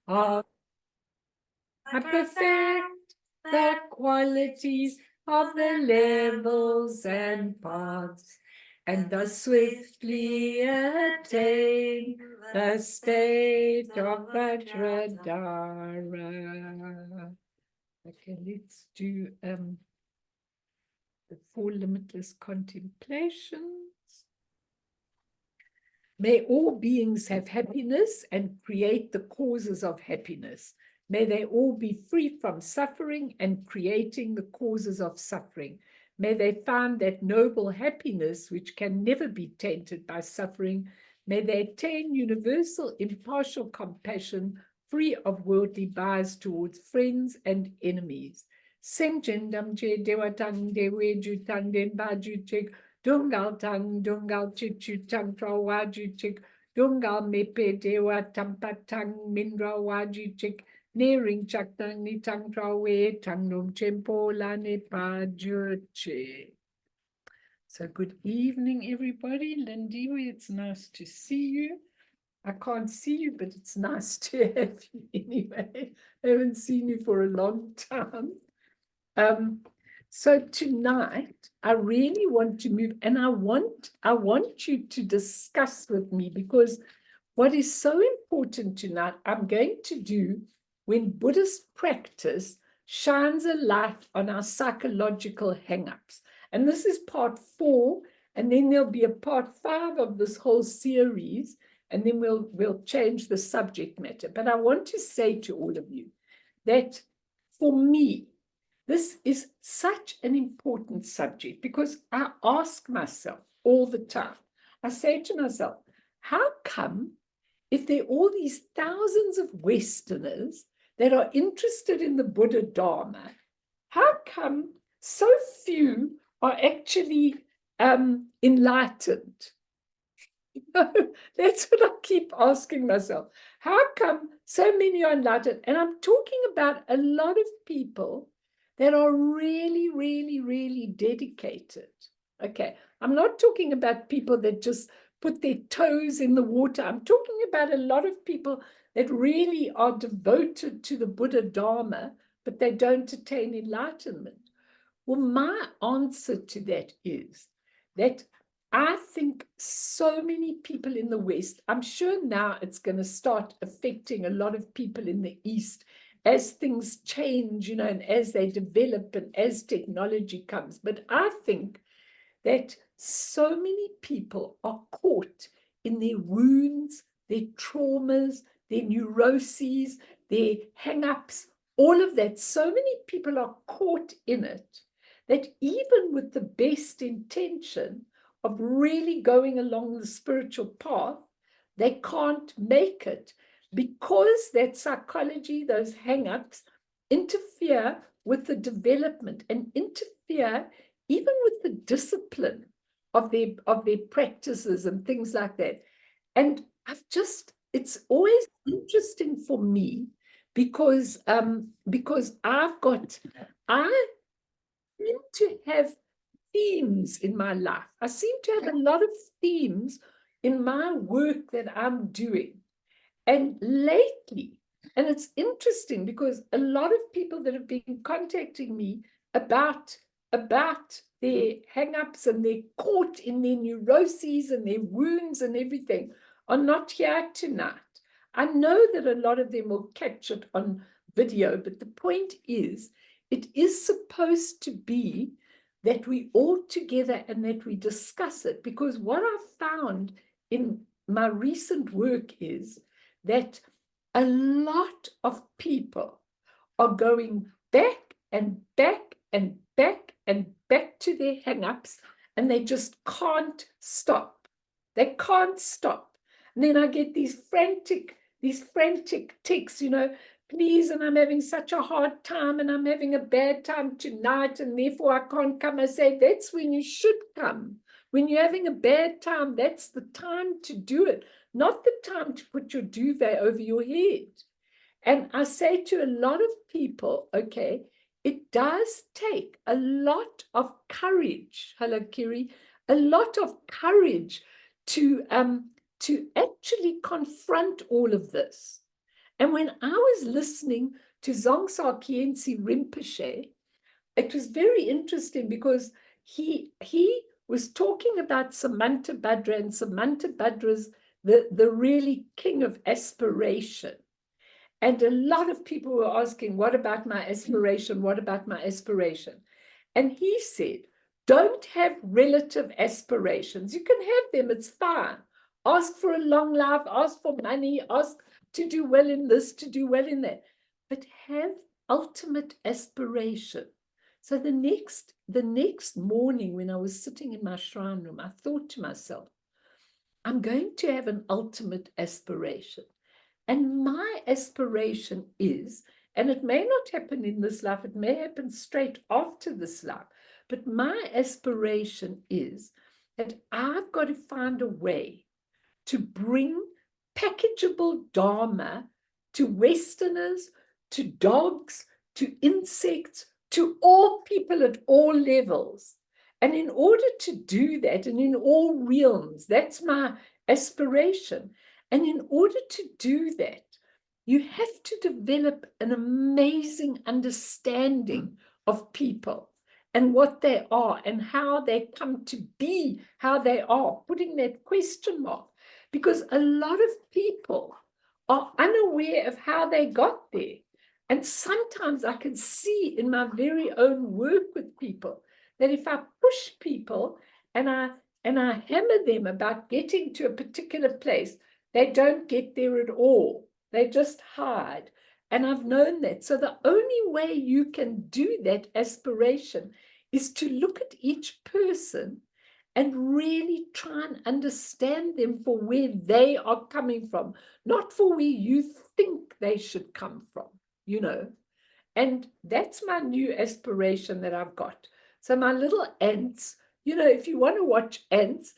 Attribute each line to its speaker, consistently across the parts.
Speaker 1: are perfect the qualities of the levels and paths, and thus swiftly attain the state of Vajradhara. Okay, let's do the 4 limitless contemplations. May all beings have happiness and create the causes of happiness. May they all be free from suffering and creating the causes of suffering. May they find that noble happiness which can never be tainted by suffering. May they attain universal impartial compassion, free of worldly bias towards friends and enemies. Sengjendam je dewatang dewe jutang den baju chek Dungal tang, dungal chichu tang tra waju chik, dungal mepe dewa tampatang mindra waju chik, nearing chak tang ni tang tra we, tang num chempo la ne pa che. So good evening, everybody. Lindy, it's nice to see you. I can't see you, but it's nice to have you anyway. I haven't seen you for a long time. So tonight, I really want to move, and I want you to discuss with me, because what is so important tonight, I'm going to do when Buddhist practice shines a light on our psychological hang-ups. And this is part 4, and then there'll be a part 5 of this whole series, and then we'll change the subject matter. But I want to say to all of you that for me, this is such an important subject, because I ask myself all the time, I say to myself, how come if there are all these thousands of Westerners that are interested in the Buddha Dharma, how come so few are actually enlightened? That's what I keep asking myself. How come so many are enlightened? And I'm talking about a lot of people that are really, really, really dedicated. Okay, I'm not talking about people that just put their toes in the water. I'm talking about a lot of people that really are devoted to the Buddha Dharma, but they don't attain enlightenment. Well, my answer to that is that I think so many people in the West, I'm sure now it's going to start affecting a lot of people in the East as things change, and as they develop and as technology comes. But I think that so many people are caught in their wounds, their traumas, their neuroses, their hang-ups, all of that. So many people are caught in it that even with the best intention of really going along the spiritual path, they can't make it, because that psychology, those hang-ups, interfere with the development and interfere even with the discipline of their practices and things like that. And it's always interesting for me, because I seem to have themes in my life. I seem to have a lot of themes in my work that I'm doing. And lately, and it's interesting, because a lot of people that have been contacting me about their hang-ups and they're caught in their neuroses and their wounds and everything are not here tonight. I know that a lot of them will catch it on video, but the point is, it is supposed to be that we all together and that we discuss it, because what I've found in my recent work is that a lot of people are going back and back and back and back to their hang-ups, and they just can't stop. They can't stop. And then I get these frantic texts, please, and I'm having such a hard time, and I'm having a bad time tonight, and therefore I can't come. I say, that's when you should come. When you're having a bad time, that's the time to do it, not the time to put your duvet over your head. And I say to a lot of people, okay, it does take a lot of courage, hello, Kiri, a lot of courage to actually confront all of this. And when I was listening to Dzongsa Khyentse Rinpoche, it was very interesting because he was talking about Samantabhadra, and Samantabhadra's the really king of aspiration. And a lot of people were asking, what about my aspiration? What about my aspiration? And he said, don't have relative aspirations. You can have them, it's fine. Ask for a long life, ask for money, ask to do well in this, to do well in that. But have ultimate aspiration. So the next morning when I was sitting in my shrine room, I thought to myself, I'm going to have an ultimate aspiration. And my aspiration is, and it may not happen in this life, it may happen straight after this life, but my aspiration is that I've got to find a way to bring packageable Dharma to Westerners, to dogs, to insects, to all people at all levels. And in order to do that, and in all realms, that's my aspiration. And in order to do that, you have to develop an amazing understanding of people and what they are and how they come to be, how they are, putting that question mark. Because a lot of people are unaware of how they got there. And sometimes I can see in my very own work with people that if I push people and I hammer them about getting to a particular place, they don't get there at all. They just hide. And I've known that. So the only way you can do that aspiration is to look at each person and really try and understand them for where they are coming from, not for where you think they should come from, you know. And that's my new aspiration that I've got. So my little ants, you know, if you want to watch ants,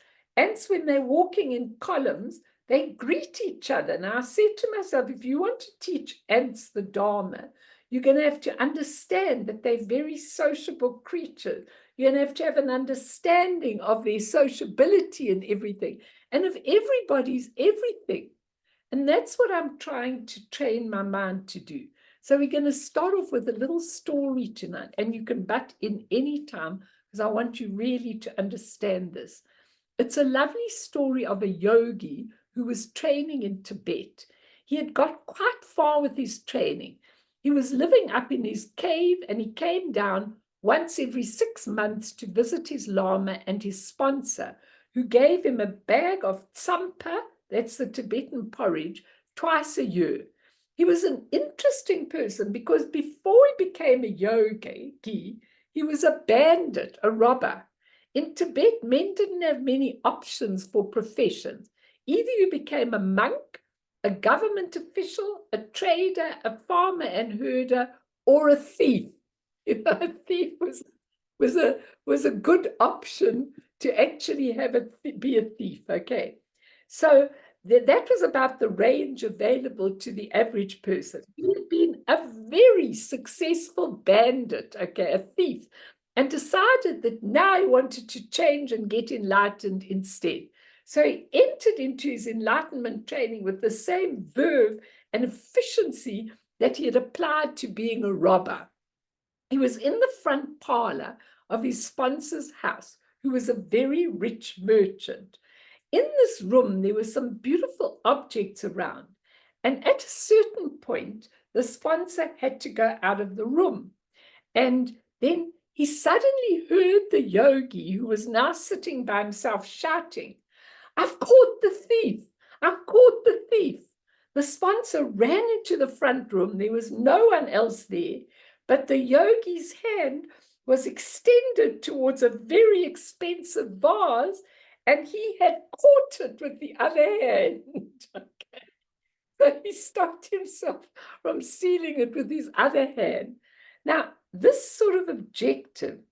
Speaker 1: when they're walking in columns, they greet each other. Now I said to myself, if you want to teach ants the Dharma, you're going to have to understand that they're very sociable creatures. You're going to have an understanding of their sociability and everything, and of everybody's everything. And that's what I'm trying to train my mind to do. So we're going to start off with a little story tonight, and you can butt in any time because I want you really to understand this. It's a lovely story of a yogi who was training in Tibet. He had got quite far with his training. He was living up in his cave, and he came down once every 6 months to visit his lama and his sponsor, who gave him a bag of tsampa, that's the Tibetan porridge, twice a year. He was an interesting person because before he became a yogi, he was a bandit, a robber. In Tibet, men didn't have many options for professions. Either you became a monk, a government official, a trader, a farmer and herder, or a thief. You know, a thief was a good option to actually be a thief. Okay, so that was about the range available to the average person. He had been a very successful bandit, okay, a thief, and decided that now he wanted to change and get enlightened instead. So he entered into his enlightenment training with the same verve and efficiency that he had applied to being a robber. He was in the front parlor of his sponsor's house, who was a very rich merchant. In this room, there were some beautiful objects around, and at a certain point, the sponsor had to go out of the room. And then he suddenly heard the yogi, who was now sitting by himself, shouting, "I've caught the thief! I've caught the thief!" The sponsor ran into the front room. There was no one else there, but the yogi's hand was extended towards a very expensive vase, and he had caught it with the other hand. Okay. So he stopped himself from stealing it with his other hand. Now, this sort of objectivity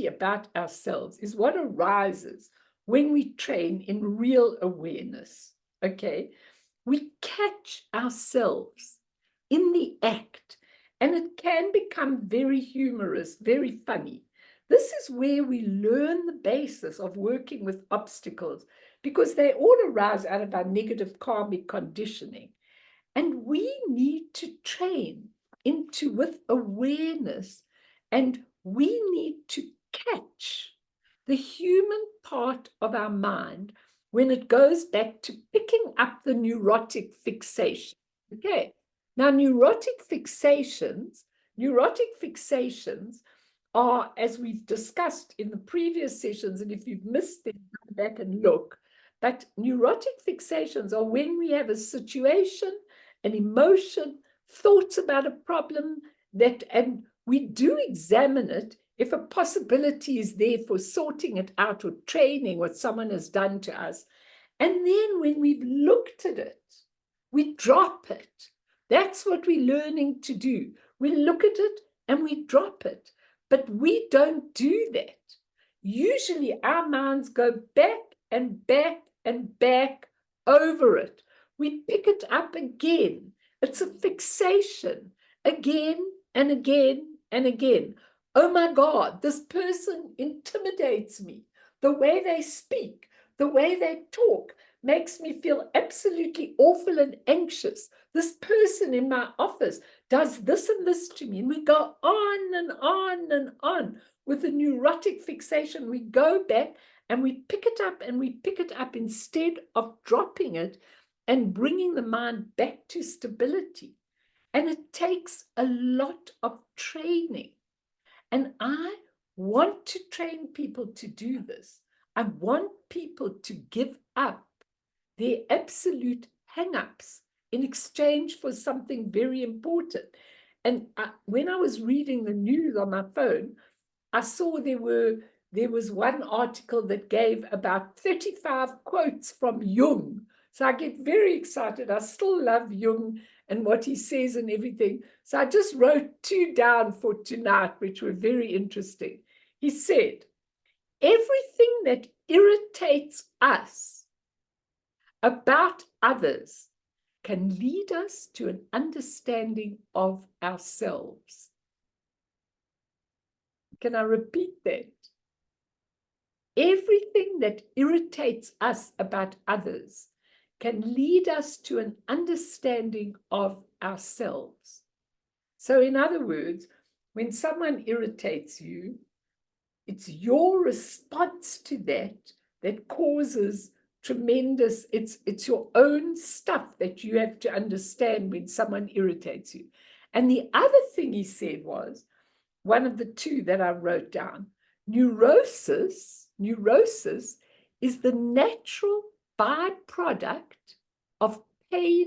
Speaker 1: about ourselves is what arises when we train in real awareness. Okay, we catch ourselves in the act, and it can become very humorous, very funny. This is where we learn the basis of working with obstacles, because they all arise out of our negative karmic conditioning. And we need to train into with awareness, and we need to catch the human part of our mind when it goes back to picking up the neurotic fixation. Okay. Now, neurotic fixations are, as we've discussed in the previous sessions, and if you've missed them, go back and look. But neurotic fixations are when we have a situation, an emotion, thoughts about a problem, and we do examine it if a possibility is there for sorting it out or training what someone has done to us. And then when we've looked at it, we drop it. That's what we're learning to do. We look at it and we drop it. But we don't do that. Usually our minds go back and back and back over it. We pick it up again. It's a fixation again and again and again. Oh my God, this person intimidates me. The way they speak, the way they talk makes me feel absolutely awful and anxious. This person in my office does this and this to me. And we go on and on and on with the neurotic fixation. We go back and we pick it up and we pick it up instead of dropping it and bringing the mind back to stability. And it takes a lot of training. And I want to train people to do this. I want people to give up their absolute hang-ups in exchange for something very important. And when I was reading the news on my phone, I saw there was one article that gave about 35 quotes from Jung. So I get very excited. I still love Jung and what he says and everything. So I just wrote 2 down for tonight, which were very interesting. He said, everything that irritates us about others can lead us to an understanding of ourselves. Can I repeat that? Everything that irritates us about others can lead us to an understanding of ourselves. So in other words, when someone irritates you, it's your response to that causes tremendous, it's your own stuff that you have to understand when someone irritates you. And the other thing he said was, one of the 2 that I wrote down, neurosis is the natural byproduct of pain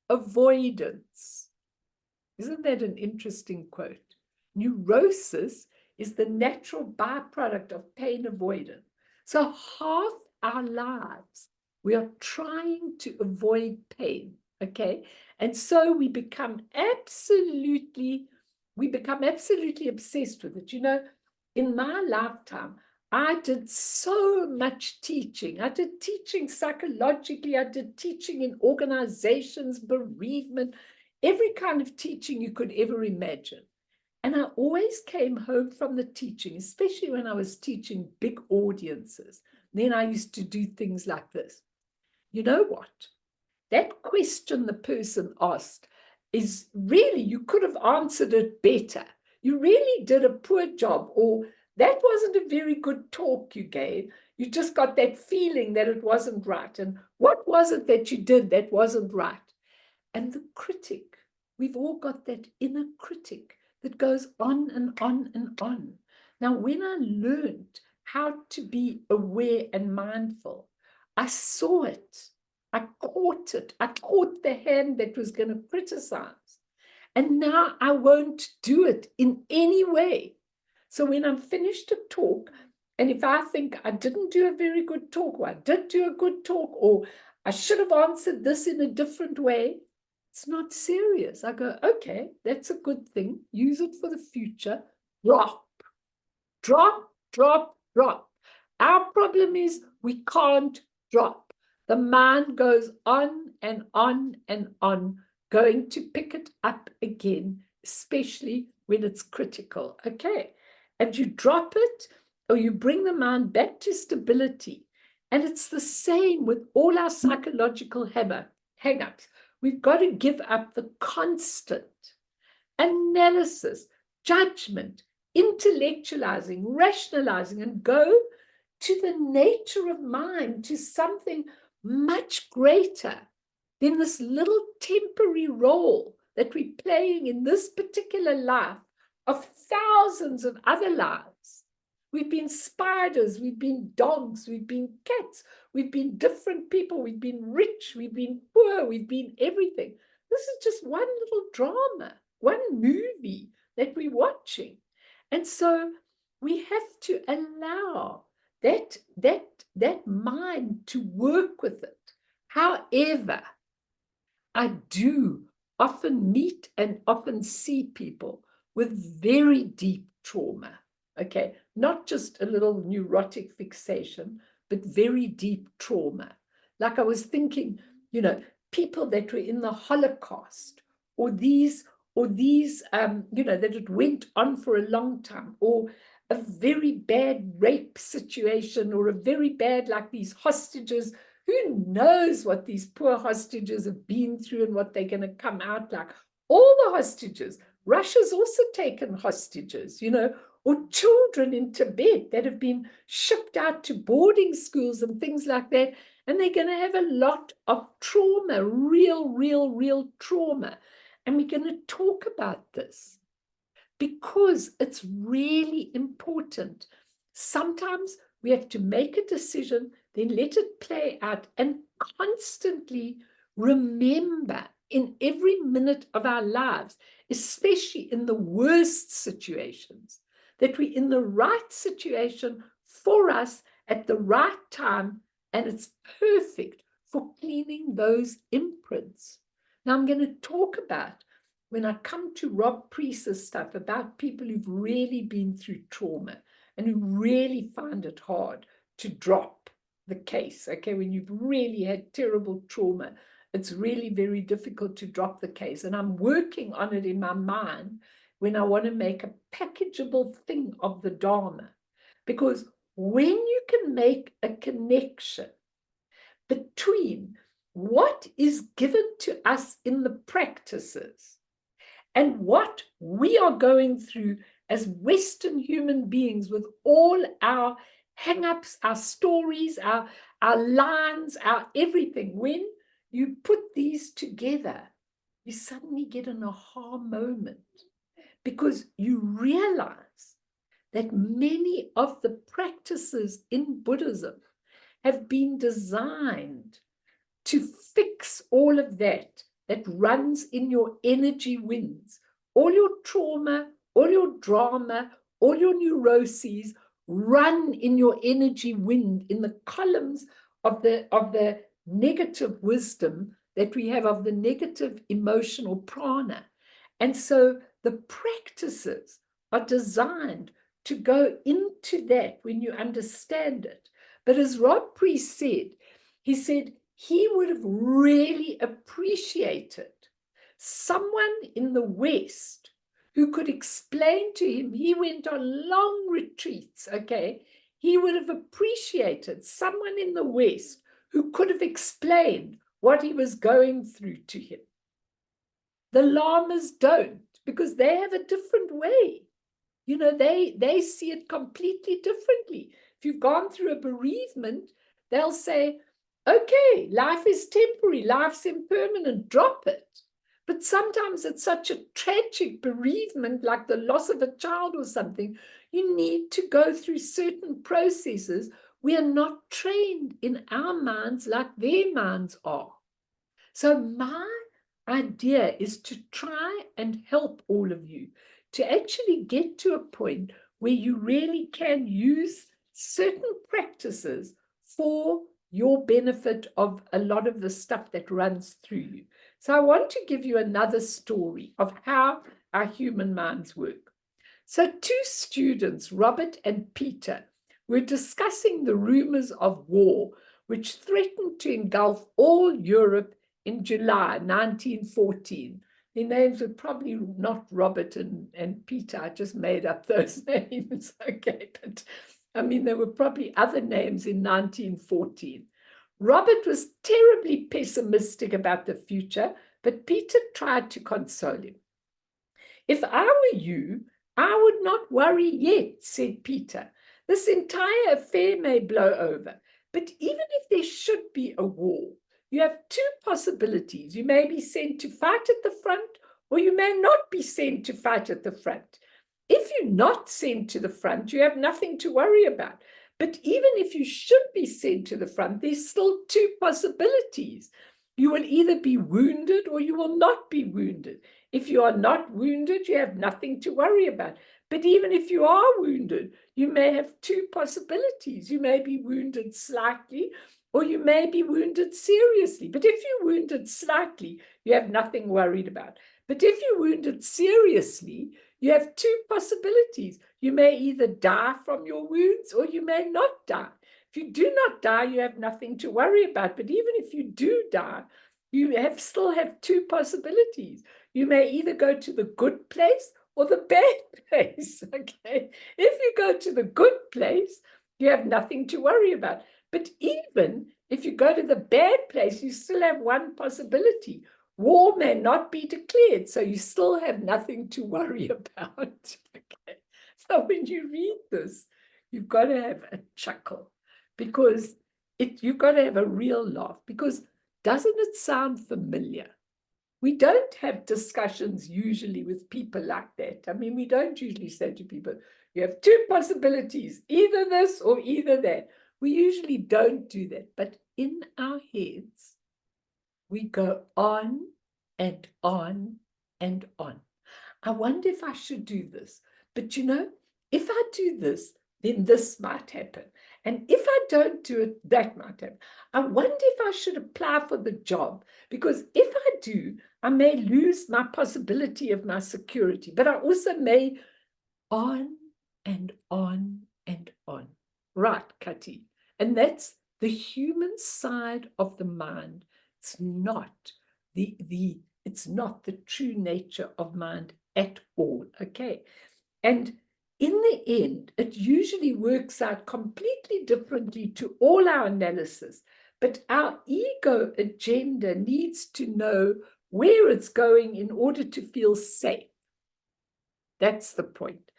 Speaker 1: avoidance. Isn't that an interesting quote? Neurosis is the natural byproduct of pain avoidance. So half our lives, we are trying to avoid pain, okay? And so we become absolutely obsessed with it. You know, in my lifetime, I did so much teaching. I did teaching psychologically. I did teaching in organizations, bereavement, every kind of teaching you could ever imagine. And I always came home from the teaching, especially when I was teaching big audiences. Then I used to do things like this. You know what? That question the person asked is really, you could have answered it better. You really did a poor job, or that wasn't a very good talk you gave. You just got that feeling that it wasn't right. And what was it that you did that wasn't right? And the critic, we've all got that inner critic that goes on and on and on. Now, when I learned how to be aware and mindful, I saw it. I caught it. I caught the hand that was going to criticize. And now I won't do it in any way. So when I'm finished a talk, and if I think I didn't do a very good talk, or I did do a good talk, or I should have answered this in a different way, it's not serious. I go, okay, that's a good thing. Use it for the future. Drop, drop, drop, drop. Our problem is we can't drop. The mind goes on and on and on, going to pick it up again, especially when it's critical. Okay. And you drop it, or you bring the mind back to stability. And it's the same with all our psychological hang-ups. We've got to give up the constant analysis, judgment, intellectualizing, rationalizing, and go to the nature of mind, to something much greater than this little temporary role that we're playing in this particular life of thousands of other lives. We've been spiders, we've been dogs, we've been cats, we've been different people, we've been rich, we've been poor, we've been everything. This is just one little drama, one movie that we're watching. And so we have to allow that mind to work with it. However, I do often meet and often see people with very deep trauma, okay? Not just a little neurotic fixation, but very deep trauma. Like I was thinking, people that were in the Holocaust, or these, that it went on for a long time, or a very bad rape situation, or a very bad, like these hostages. Who knows what these poor hostages have been through and what they're going to come out like? All the hostages. Russia's also taken hostages, or children in Tibet that have been shipped out to boarding schools and things like that. And they're going to have a lot of trauma, real trauma. And we're going to talk about this because it's really important. Sometimes we have to make a decision, then let it play out, and constantly remember in every minute of our lives, especially in the worst situations, that we're in the right situation for us at the right time, and it's perfect for cleaning those imprints. Now I'm going to talk about, when I come to Rob Priest's stuff, about people who've really been through trauma and who really find it hard to drop the case, okay? When you've really had terrible trauma, it's really very difficult to drop the case. And I'm working on it in my mind when I want to make a packageable thing of the Dharma. Because when you can make a connection between what is given to us in the practices and what we are going through as Western human beings, with all our hang-ups, our stories, our lines, our everything, when you put these together, you suddenly get an aha moment, because you realize that many of the practices in Buddhism have been designed to fix all of that runs in your energy winds. All your trauma, all your drama, all your neuroses run in your energy wind, in the columns of the negative wisdom that we have, of the negative emotional prana. And so the practices are designed to go into that when you understand it. But as Rob Priest said, he said he would have really appreciated someone in the West who could explain to him. He went on long retreats, okay? He would have appreciated someone in the West who could have explained what he was going through to him. The lamas don't, because they have a different way. They see it completely differently. If you've gone through a bereavement, they'll say, okay, life is temporary, life's impermanent, drop it. But sometimes it's such a tragic bereavement, like the loss of a child or something, you need to go through certain processes. We are not trained in our minds like their minds are. So my idea is to try and help all of you to actually get to a point where you really can use certain practices for your benefit of a lot of the stuff that runs through you. So I want to give you another story of how our human minds work. So two students, Robert and Peter, were discussing the rumors of war, which threatened to engulf all Europe in July 1914. Their names were probably not Robert and Peter. I just made up those names. Okay, but I mean, there were probably other names in 1914. Robert was terribly pessimistic about the future But Peter tried to console him. If I were you, I would not worry yet, said Peter. This entire affair may blow over. But even if there should be a war, you have two possibilities. You may be sent to fight at the front, or you may not be sent to fight at the front. If you're not sent to the front, you have nothing to worry about. But even if you should be sent to the front, there's still two possibilities. You will either be wounded or you will not be wounded. If you are not wounded, you have nothing to worry about. But even if you are wounded, you may have two possibilities. You may be wounded slightly, or you may be wounded seriously. But if you're wounded slightly, you have nothing worried about. But if you're wounded seriously, you have two possibilities. You may either die from your wounds, or you may not die. If you do not die, you have nothing to worry about. But even if you do die, you still have two possibilities. You may either go to the good place or the bad place, okay? If you go to the good place, you have nothing to worry about. But even if you go to the bad place, you still have one possibility. War may not be declared, so you still have nothing to worry about, okay? So when you read this, you've got to have a chuckle, because you've got to have a real laugh, because doesn't it sound familiar? We don't have discussions usually with people like that. I mean, we don't usually say to people, you have two possibilities, either this or either that. We usually don't do that. But in our heads, we go on and on and on. I wonder if I should do this. But if I do this, then this might happen. And if I don't do it, that might happen. I wonder if I should apply for the job, because if I do, I may lose my possibility of my security, but I also may on and on and on. Right, Kati. And that's the human side of the mind. It's not it's not the true nature of mind at all. Okay. And in the end, it usually works out completely differently to all our analysis. But our ego agenda needs to know where it's going in order to feel safe. That's the point.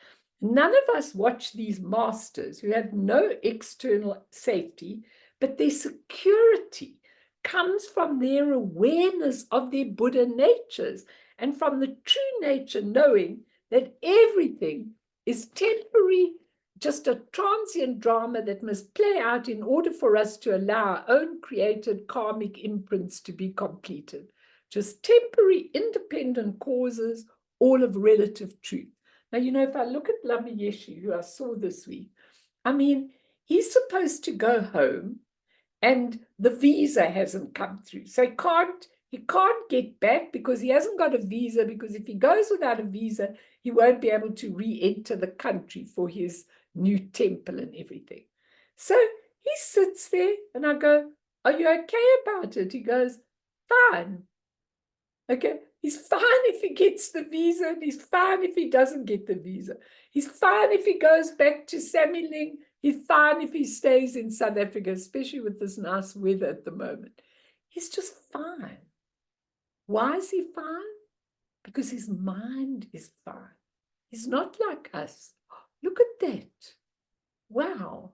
Speaker 1: None of us watch these masters who have no external safety, but their security comes from their awareness of their Buddha natures and from the true nature knowing that everything is temporary, just a transient drama that must play out in order for us to allow our own created karmic imprints to be completed. Just temporary independent causes, all of relative truth. Now, if I look at Lama Yeshe, who I saw this week, I mean, he's supposed to go home and the visa hasn't come through. So he can't get back because he hasn't got a visa, because if he goes without a visa, he won't be able to re-enter the country for his new temple and everything. So he sits there and I go, are you okay about it? He goes, fine. Okay, he's fine if he gets the visa, and he's fine if he doesn't get the visa. He's fine if he goes back to Samiling. He's fine if he stays in South Africa, especially with this nice weather at the moment. He's just fine. Why is he fine? Because his mind is fine. He's not like us. Look at that. Wow.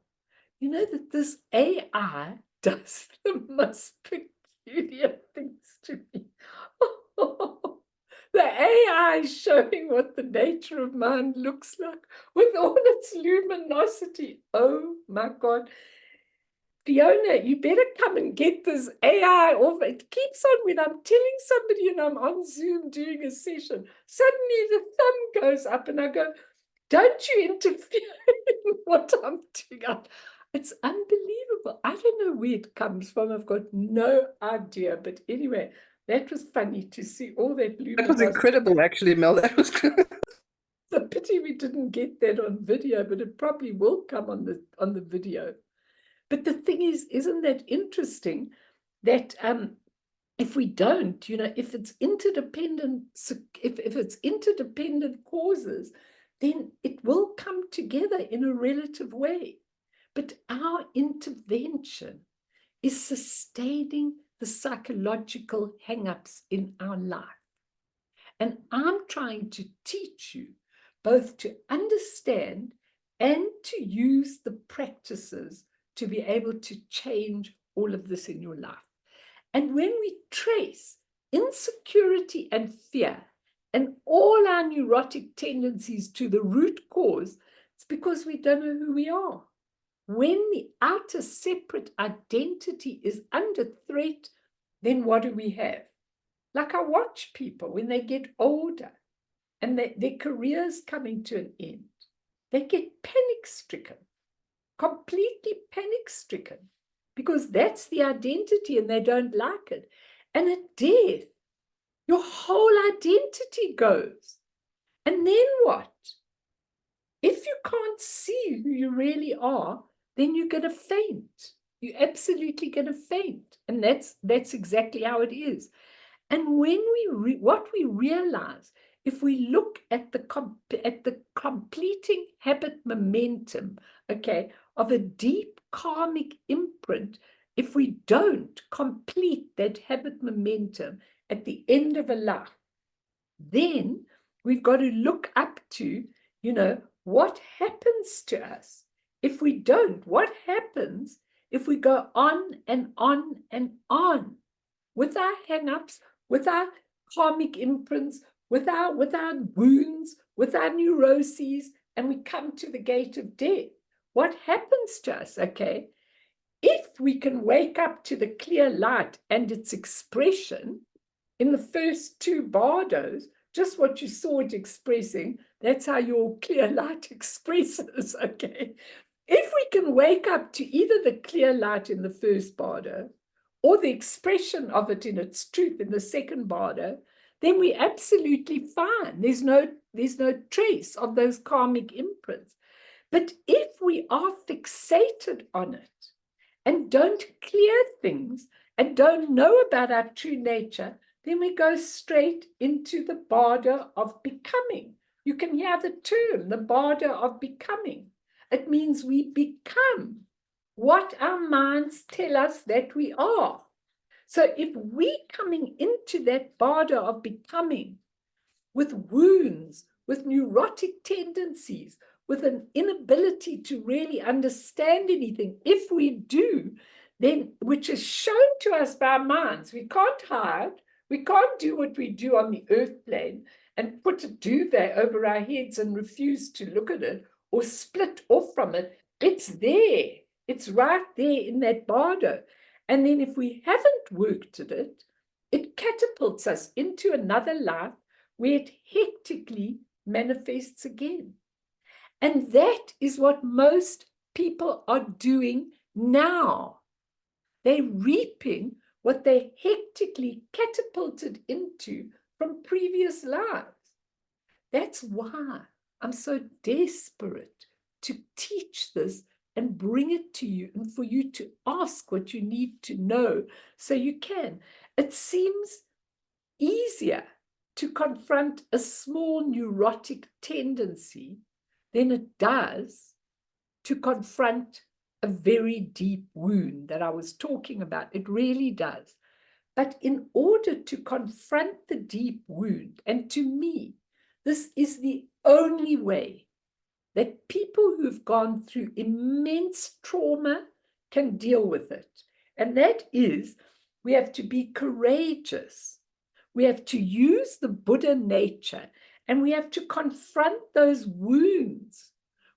Speaker 1: You know that this AI does the most peculiar things to me. The AI is showing what the nature of mind looks like with all its luminosity. Oh my God. Fiona, you better come and get this AI off. It keeps on, when I'm telling somebody and I'm on Zoom doing a session, suddenly the thumb goes up and I go, don't you interfere in what I'm doing. It's unbelievable. I don't know where it comes from. I've got no idea. But anyway, that was funny to see all that luminosity.
Speaker 2: That was incredible, actually, Mel. That was good.
Speaker 1: It's a pity we didn't get that on video, but it probably will come on the video. But the thing is, isn't that interesting that if we don't, if it's interdependent, if it's interdependent causes, then it will come together in a relative way. But our intervention is sustaining the psychological hang-ups in our life. And I'm trying to teach you both to understand and to use the practices to be able to change all of this in your life. And when we trace insecurity and fear and all our neurotic tendencies to the root cause, it's because we don't know who we are. When the outer separate identity is under threat, then what do we have? Like I watch people when they get older and their careers coming to an end, they get panic-stricken, completely panic-stricken, because that's the identity and they don't like it. And at death, your whole identity goes. And then what? If you can't see who you really are, then you're going to faint. You're absolutely going to faint. And that's exactly how it is. And when what we realize, if we look at the completing habit momentum, okay, of a deep karmic imprint, if we don't complete that habit momentum at the end of a life, then we've got to look up to, what happens to us if we don't? What happens if we go on and on and on with our hang-ups, with our karmic imprints, with our wounds, with our neuroses, and we come to the gate of death? What happens to us, okay? If we can wake up to the clear light and its expression in the first two bardos, just what you saw it expressing, that's how your clear light expresses, okay? If we can wake up to either the clear light in the first bardo or the expression of it in its truth in the second bardo, then we're absolutely fine. There's no trace of those karmic imprints. But if we are fixated on it and don't clear things and don't know about our true nature, then we go straight into the bardo of becoming. You can hear the term, the bardo of becoming. It means we become what our minds tell us that we are. So if we're coming into that bardo of becoming with wounds, with neurotic tendencies, with an inability to really understand anything, if we do, then, which is shown to us by our minds, we can't hide, we can't do what we do on the earth plane and put a duvet over our heads and refuse to look at it or split off from it. It's there. It's right there in that bardo. And then if we haven't worked at it, it catapults us into another life where it hectically manifests again. And that is what most people are doing now. They're reaping what they hectically catapulted into from previous lives. That's why I'm so desperate to teach this and bring it to you and for you to ask what you need to know so you can. It seems easier to confront a small neurotic tendency than it does to confront a very deep wound that I was talking about. It really does. But in order to confront the deep wound, and to me, this is the only way that people who've gone through immense trauma can deal with it. And that is, we have to be courageous. We have to use the Buddha nature, and we have to confront those wounds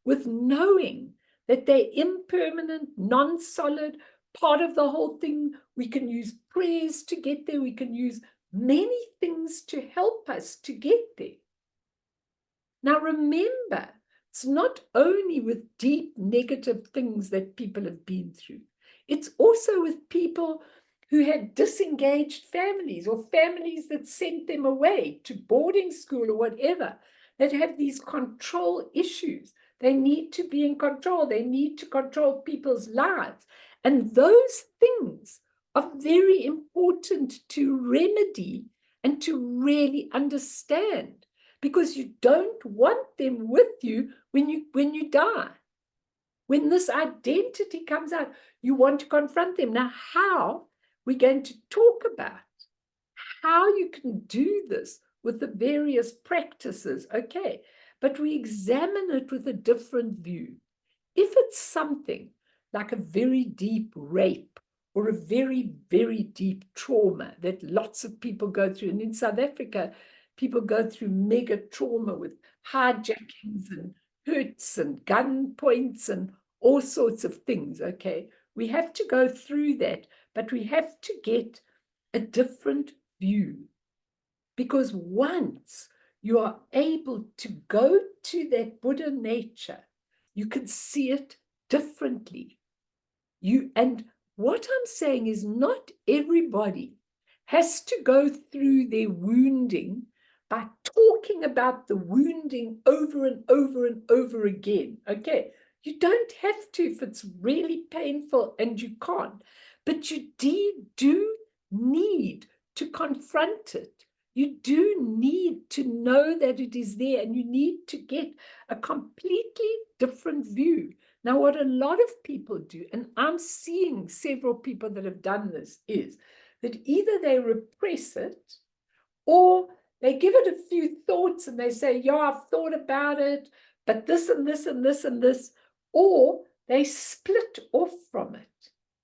Speaker 1: with knowing that they're impermanent, non-solid, part of the whole thing. We can use prayers to get there. We can use many things to help us to get there. Now, remember, it's not only with deep negative things that people have been through. It's also with people who had disengaged families or families that sent them away to boarding school or whatever, that have these control issues. They need to be in control. They need to control people's lives. And those things are very important to remedy and to really understand, because you don't want them with you when you die. When this identity comes out, you want to confront them. Now, how? We're going to talk about how you can do this with the various practices, okay? But we examine it with a different view. If it's something like a very deep rape or a very, very deep trauma that lots of people go through, and in South Africa, people go through mega trauma with hijackings and hurts and gun points and all sorts of things, okay? We have to go through that, but we have to get a different view, because once you are able to go to that Buddha nature, you can see it differently. And what I'm saying is not everybody has to go through their wounding by talking about the wounding over and over and over again. Okay, you don't have to if it's really painful and you can't, but you do need to confront it. You do need to know that it is there, and you need to get a completely different view. Now, what a lot of people do, and I'm seeing several people that have done this, is that either they repress it or they give it a few thoughts and they say, yeah, I've thought about it, but this and this and this and this, or they split off from it.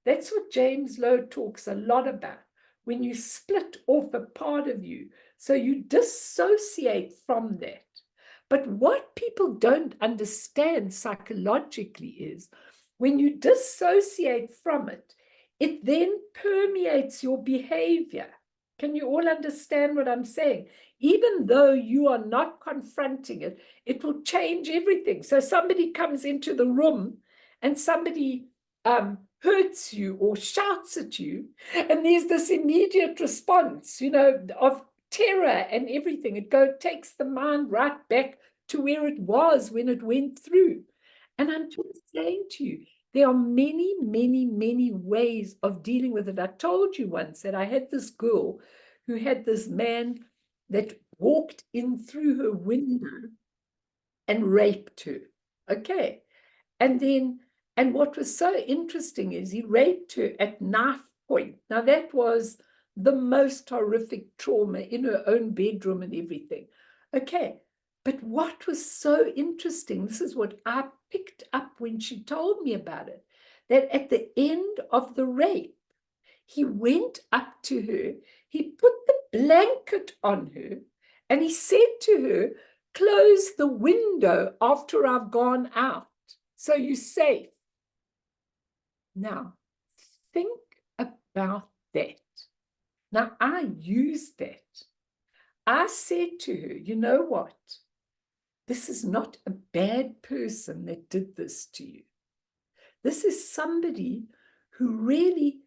Speaker 1: That's what James Lowe talks a lot about, when you split off a part of you. So you dissociate from that. But what people don't understand psychologically is when you dissociate from it, it then permeates your behavior. Can you all understand what I'm saying? Even though you are not confronting it, it will change everything. So somebody comes into the room and somebody hurts you or shouts at you, and there's this immediate response, of terror and everything. It takes the mind right back to where it was when it went through. And I'm just saying to you, there are many, many, many ways of dealing with it. I told you once that I had this girl who had this man that walked in through her window and raped her. Okay. And what was so interesting is he raped her at knife point. Now, that was the most horrific trauma in her own bedroom and everything. Okay. But what was so interesting, this is what I picked up when she told me about it, that at the end of the rape, he went up to her, he put the blanket on her, and he said to her, close the window after I've gone out, so you're safe. Now, think about that. Now, I used that. I said to her, you know what? This is not a bad person that did this to you. This is somebody who really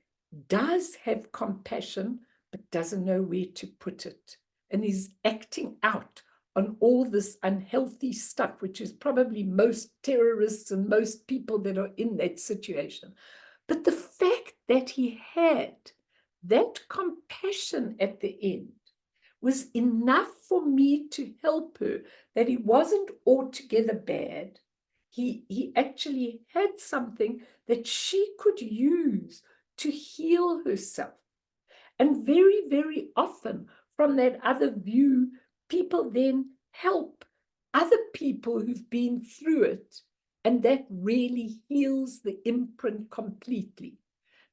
Speaker 1: does have compassion, but doesn't know where to put it, and is acting out on all this unhealthy stuff, which is probably most terrorists and most people that are in that situation. But the fact that he had that compassion at the end was enough for me to help her, that he wasn't altogether bad. He actually had something that she could use to heal herself. And very, very often, from that other view, people then help other people who've been through it. And that really heals the imprint completely.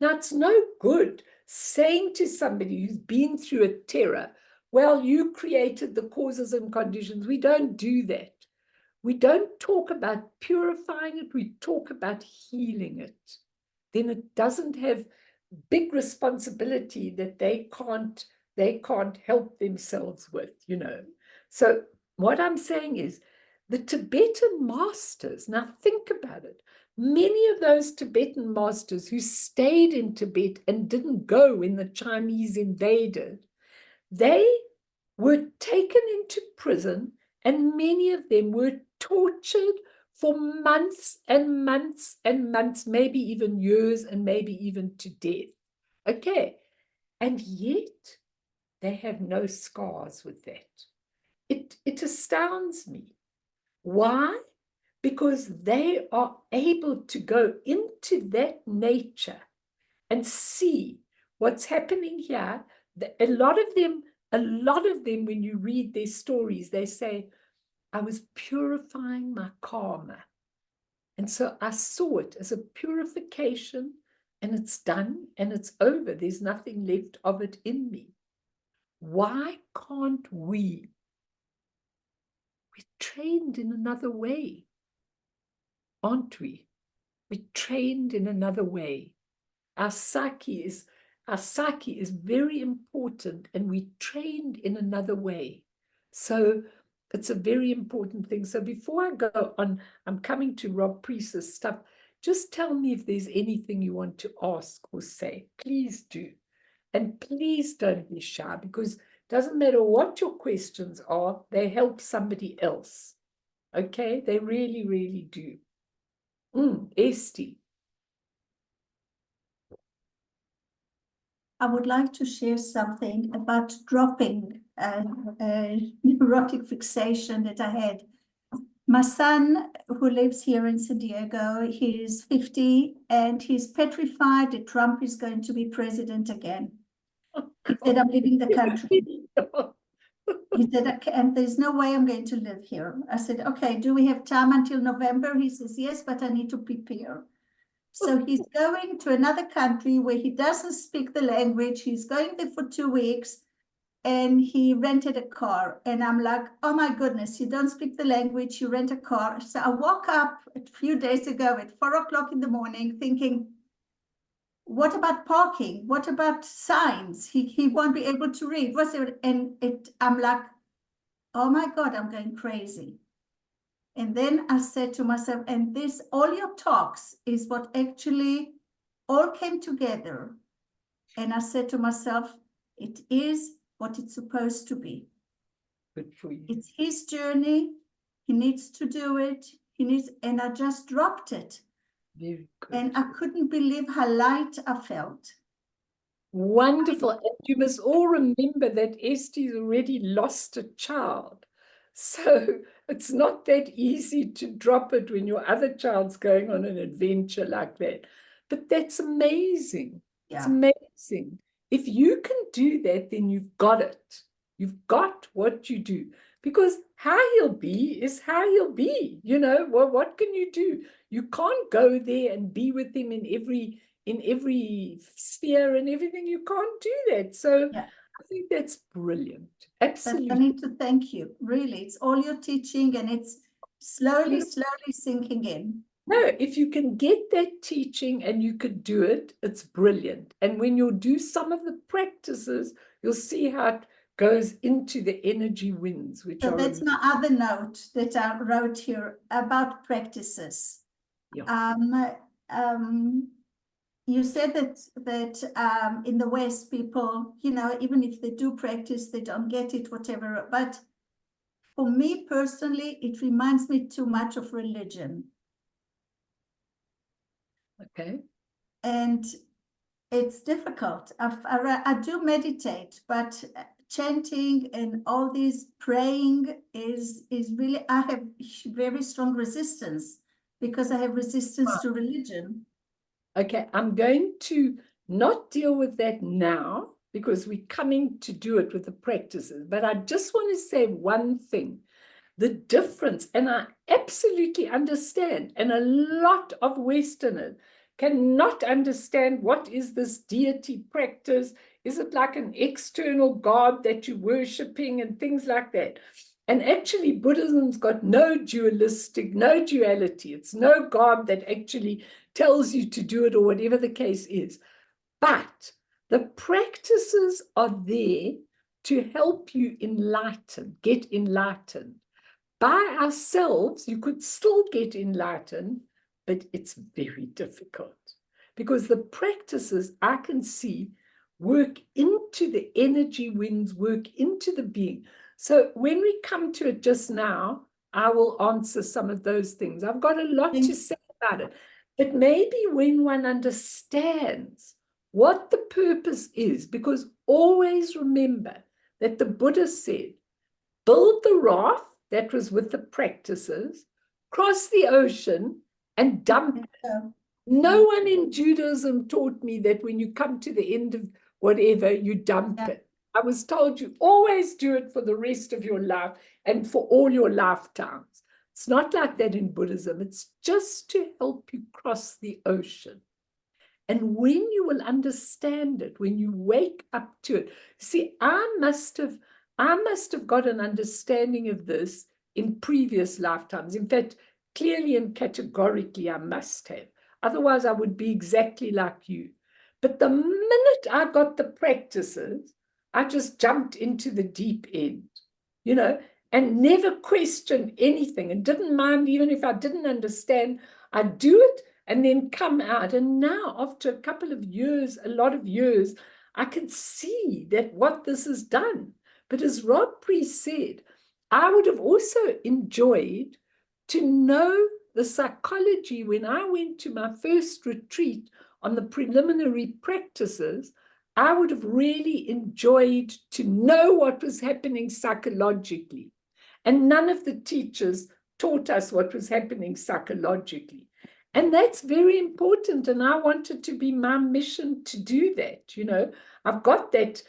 Speaker 1: Now, it's no good saying to somebody who's been through a terror, well, you created the causes and conditions. We don't do that. We don't talk about purifying it. We talk about healing it. Then it doesn't have big responsibility that they can't help themselves with, So what I'm saying is the Tibetan masters, now think about it, many of those Tibetan masters who stayed in Tibet and didn't go when the Chinese invaded, they were taken into prison, and many of them were tortured for months and months and months, maybe even years, and maybe even to death. Okay. And yet they have no scars with that. It astounds me. Why? Because they are able to go into that nature and see what's happening here, a lot of them, when you read their stories, they say, I was purifying my karma. And so I saw it as a purification, and it's done and it's over. There's nothing left of it in me. Why can't we? We're trained in another way, aren't we? We're trained in another way. Our psyche is very important, and we're trained in another way. So it's a very important thing. So before I go on, I'm coming to Rob Priest's stuff. Just tell me if there's anything you want to ask or say. Please do. And please don't be shy, because it doesn't matter what your questions are, they help somebody else. Okay? They really, really do. Esty.
Speaker 3: I would like to share something about dropping a neurotic fixation that I had. My son, who lives here in San Diego, he's 50 and he's petrified that Trump is going to be president again. He said, I'm leaving the country. He said, and there's no way I'm going to live here. I said, okay, do we have time until November? He says, yes, but I need to prepare. So he's going to another country where he doesn't speak the language. He's going there for 2 weeks, and he rented a car. And I'm like, oh my goodness, you don't speak the language, you rent a car. So I woke up a few days ago at 4 o'clock in the morning thinking, what about parking? What about signs? He won't be able to read. What's it? And I'm like, oh my God, I'm going crazy. And then I said to myself, and this, all your talks is what actually all came together. And I said to myself, it is what it's supposed to be.
Speaker 1: Good for you.
Speaker 3: It's his journey. He needs to do it. And I just dropped it.
Speaker 1: Very good.
Speaker 3: And I couldn't believe how light I felt.
Speaker 1: Wonderful. And you must all remember that Esther's already lost a child. So it's not that easy to drop it when your other child's going on an adventure like that. But that's amazing. It's amazing. If you can do that, then you've got it. You've got what you do. Because how he'll be is how he'll be. You know, well, what can you do? You can't go there and be with him in every sphere and everything. You can't do that. So I think that's brilliant. Absolutely.
Speaker 3: But I need to thank you. Really, it's all your teaching, and it's slowly sinking in.
Speaker 1: No, if you can get that teaching and you could do it, it's brilliant. And when you'll do some of the practices, you'll see how it goes into the energy winds, which
Speaker 3: So
Speaker 1: are
Speaker 3: that's my other note that I wrote here about practices.
Speaker 1: Yeah.
Speaker 3: You said that in the West, people, you know, even if they do practice, they don't get it, whatever. But for me personally, it reminds me too much of religion.
Speaker 1: Okay.
Speaker 3: And it's difficult. I do meditate, but chanting and all this praying is really, I have very strong resistance because I have resistance to religion.
Speaker 1: Okay, I'm going to not deal with that now because we're coming to do it with the practices, but I just want to say one thing. The difference, and I absolutely understand, and a lot of Westerners cannot understand what is this deity practice. Is it like an external god that you're worshipping and things like that? And actually, Buddhism's got no duality. It's no god that actually tells you to do it or whatever the case is. But the practices are there to help you get enlightened. By ourselves, you could still get enlightened, but it's very difficult because the practices I can see work into the energy winds, work into the being. So when we come to it just now, I will answer some of those things. I've got a lot to say about it, but maybe when one understands what the purpose is, because always remember that the Buddha said, build the raft that was with the practices, cross the ocean and dump it. No one in Judaism taught me that when you come to the end of whatever, you dump it. I was told you always do it for the rest of your life and for all your lifetimes. It's not like that in Buddhism. It's just to help you cross the ocean. And when you will understand it, when you wake up to it, see, I must have got an understanding of this in previous lifetimes. In fact, clearly and categorically, I must have. Otherwise, I would be exactly like you. But the minute I got the practices, I just jumped into the deep end, and never questioned anything and didn't mind even if I didn't understand. I'd do it and then come out. And now, after a couple of years, a lot of years, I can see that what this has done. But as Rod Priest said, I would have also enjoyed to know the psychology when I went to my first retreat on the preliminary practices. I would have really enjoyed to know what was happening psychologically. And none of the teachers taught us what was happening psychologically. And that's very important. And I wanted to be my mission to do that. I've got that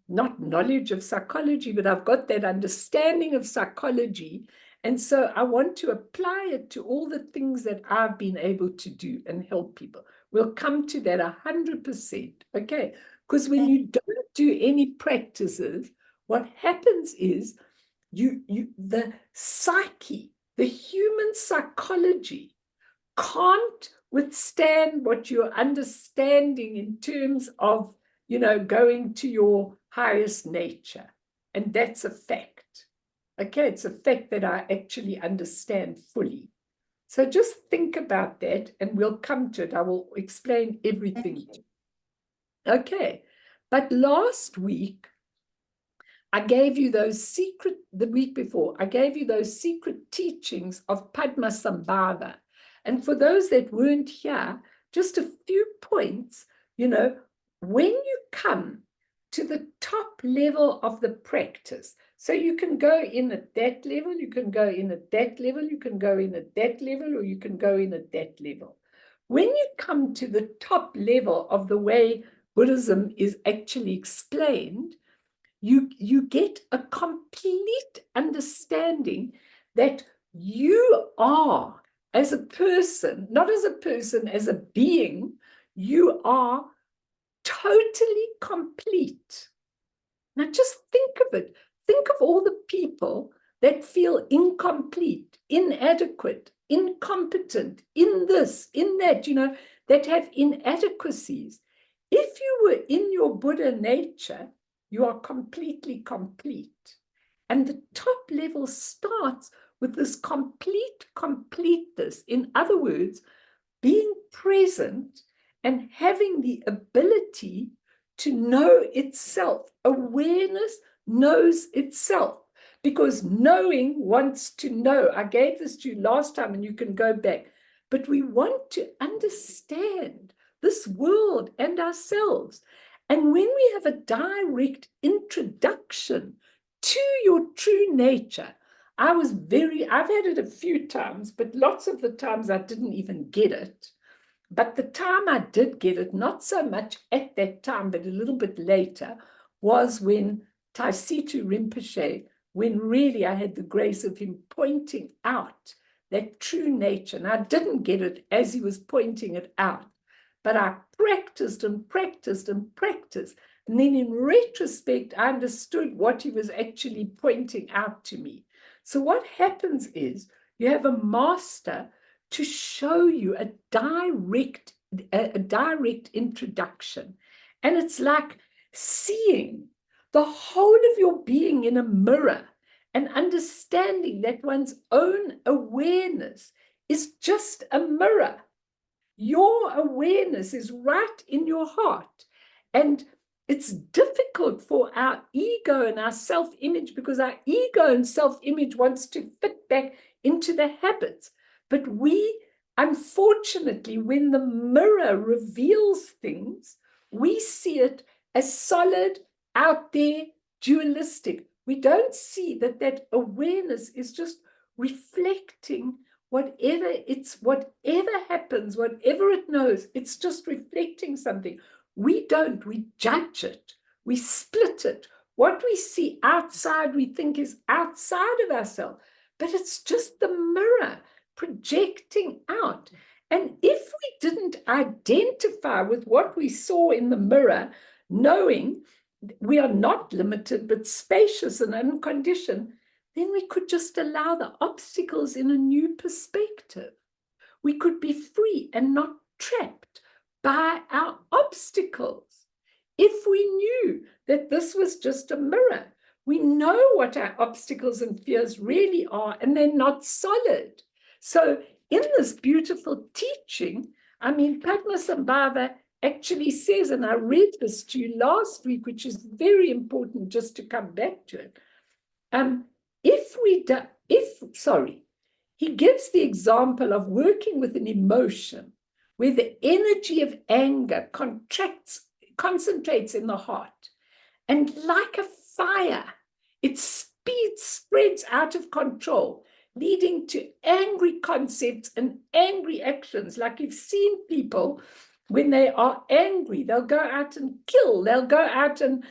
Speaker 1: not knowledge of psychology, but I've got that understanding of psychology. And so I want to apply it to all the things that I've been able to do and help people. We'll come to that 100%. Okay. Because when you don't do any practices, what happens is the psyche, the human psychology can't withstand what you're understanding in terms of, going to your highest nature. And that's a fact. Okay, it's a fact that I actually understand fully. So just think about that and we'll come to it. I will explain everything. Okay, but last week, I gave you the week before, I gave you those secret teachings of Padmasambhava. And for those that weren't here, just a few points, when you come to the top level of the practice, so you can go in at that level, you can go in at that level, you can go in at that level, or you can go in at that level. When you come to the top level of the way Buddhism is actually explained, you get a complete understanding that you are, as a person, not as a person, as a being, you are totally complete. Now just think of it. Think of all the people that feel incomplete, inadequate, incompetent, in this, in that, that have inadequacies. If you were in your Buddha nature, you are completely complete. And the top level starts with this complete completeness. In other words, being present and having the ability to know itself. Awareness knows itself because knowing wants to know. I gave this to you last time and you can go back. But we want to understand this world and ourselves. And when we have a direct introduction to your true nature, I've had it a few times, but lots of the times I didn't even get it. But the time I did get it, not so much at that time, but a little bit later, was when Taisitu Rinpoche, when really I had the grace of him pointing out that true nature. And I didn't get it as he was pointing it out, but I practiced and practiced and practiced. And then in retrospect, I understood what he was actually pointing out to me. So what happens is you have a master to show you a direct introduction. And it's like seeing the whole of your being in a mirror and understanding that one's own awareness is just a mirror. Your awareness is right in your heart. And it's difficult for our ego and our self-image because our ego and self-image wants to fit back into the habits. But we, unfortunately, when the mirror reveals things, we see it as solid, out there, dualistic. We don't see that awareness is just reflecting whatever happens, whatever it knows, it's just reflecting something. We don't, we judge it, we split it. What we see outside, we think is outside of ourselves, but it's just the mirror projecting out. And if we didn't identify with what we saw in the mirror, knowing we are not limited, but spacious and unconditioned, then we could just allow the obstacles in a new perspective. We could be free and not trapped by our obstacles. If we knew that this was just a mirror, we know what our obstacles and fears really are, and they're not solid. So in this beautiful teaching, I mean, Padmasambhava actually says, and I read this to you last week, which is very important just to come back to it. He gives the example of working with an emotion where the energy of anger concentrates in the heart. And like a fire, its speed spreads out of control, leading to angry concepts and angry actions. Like you've seen people, when they are angry, they'll go out and kill, they'll go out and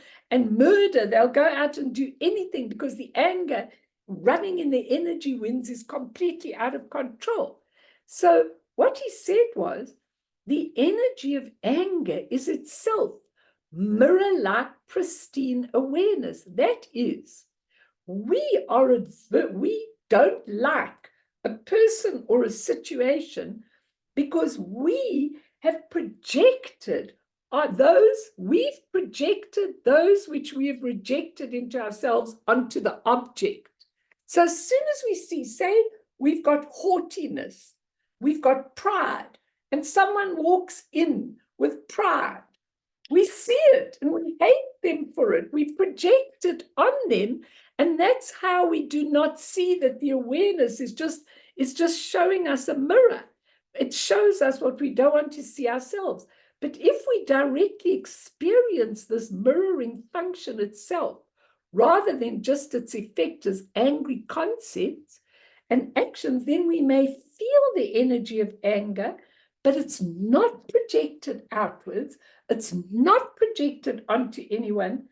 Speaker 1: murder, they'll go out and do anything because the anger running in the energy winds is completely out of control. So what he said was, the energy of anger is itself mirror-like pristine awareness. That is, we don't like a person or a situation because we have projected we've projected those which we have rejected into ourselves onto the object. So as soon as we see, say, we've got haughtiness, we've got pride, and someone walks in with pride, we see it and we hate them for it. We project it on them, and that's how we do not see that the awareness is just showing us a mirror. It shows us what we don't want to see ourselves. But if we directly experience this mirroring function itself, rather than just its effect as angry concepts and actions, then we may feel the energy of anger, but it's not projected outwards, it's not projected onto anyone,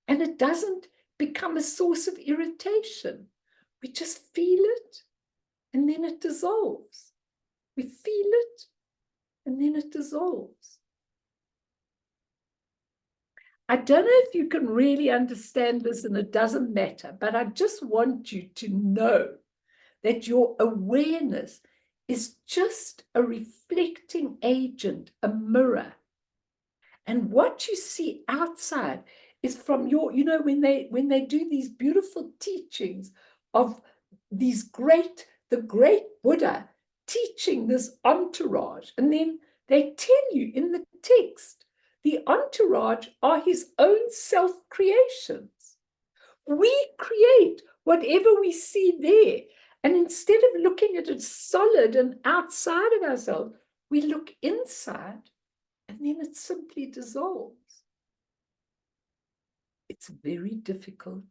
Speaker 1: and it doesn't become a source of irritation. We just feel it, and then it dissolves. We feel it, and then it dissolves. I don't know if you can really understand this, and it doesn't matter, but I just want you to know that your awareness is just a reflecting agent, a mirror. And what you see outside is from your, when they do these beautiful teachings of the great Buddha teaching this entourage, and then they tell you in the text, the entourage are his own self-creations. We create whatever we see there. And instead of looking at it solid and outside of ourselves, we look inside, and then it simply dissolves. It's very difficult,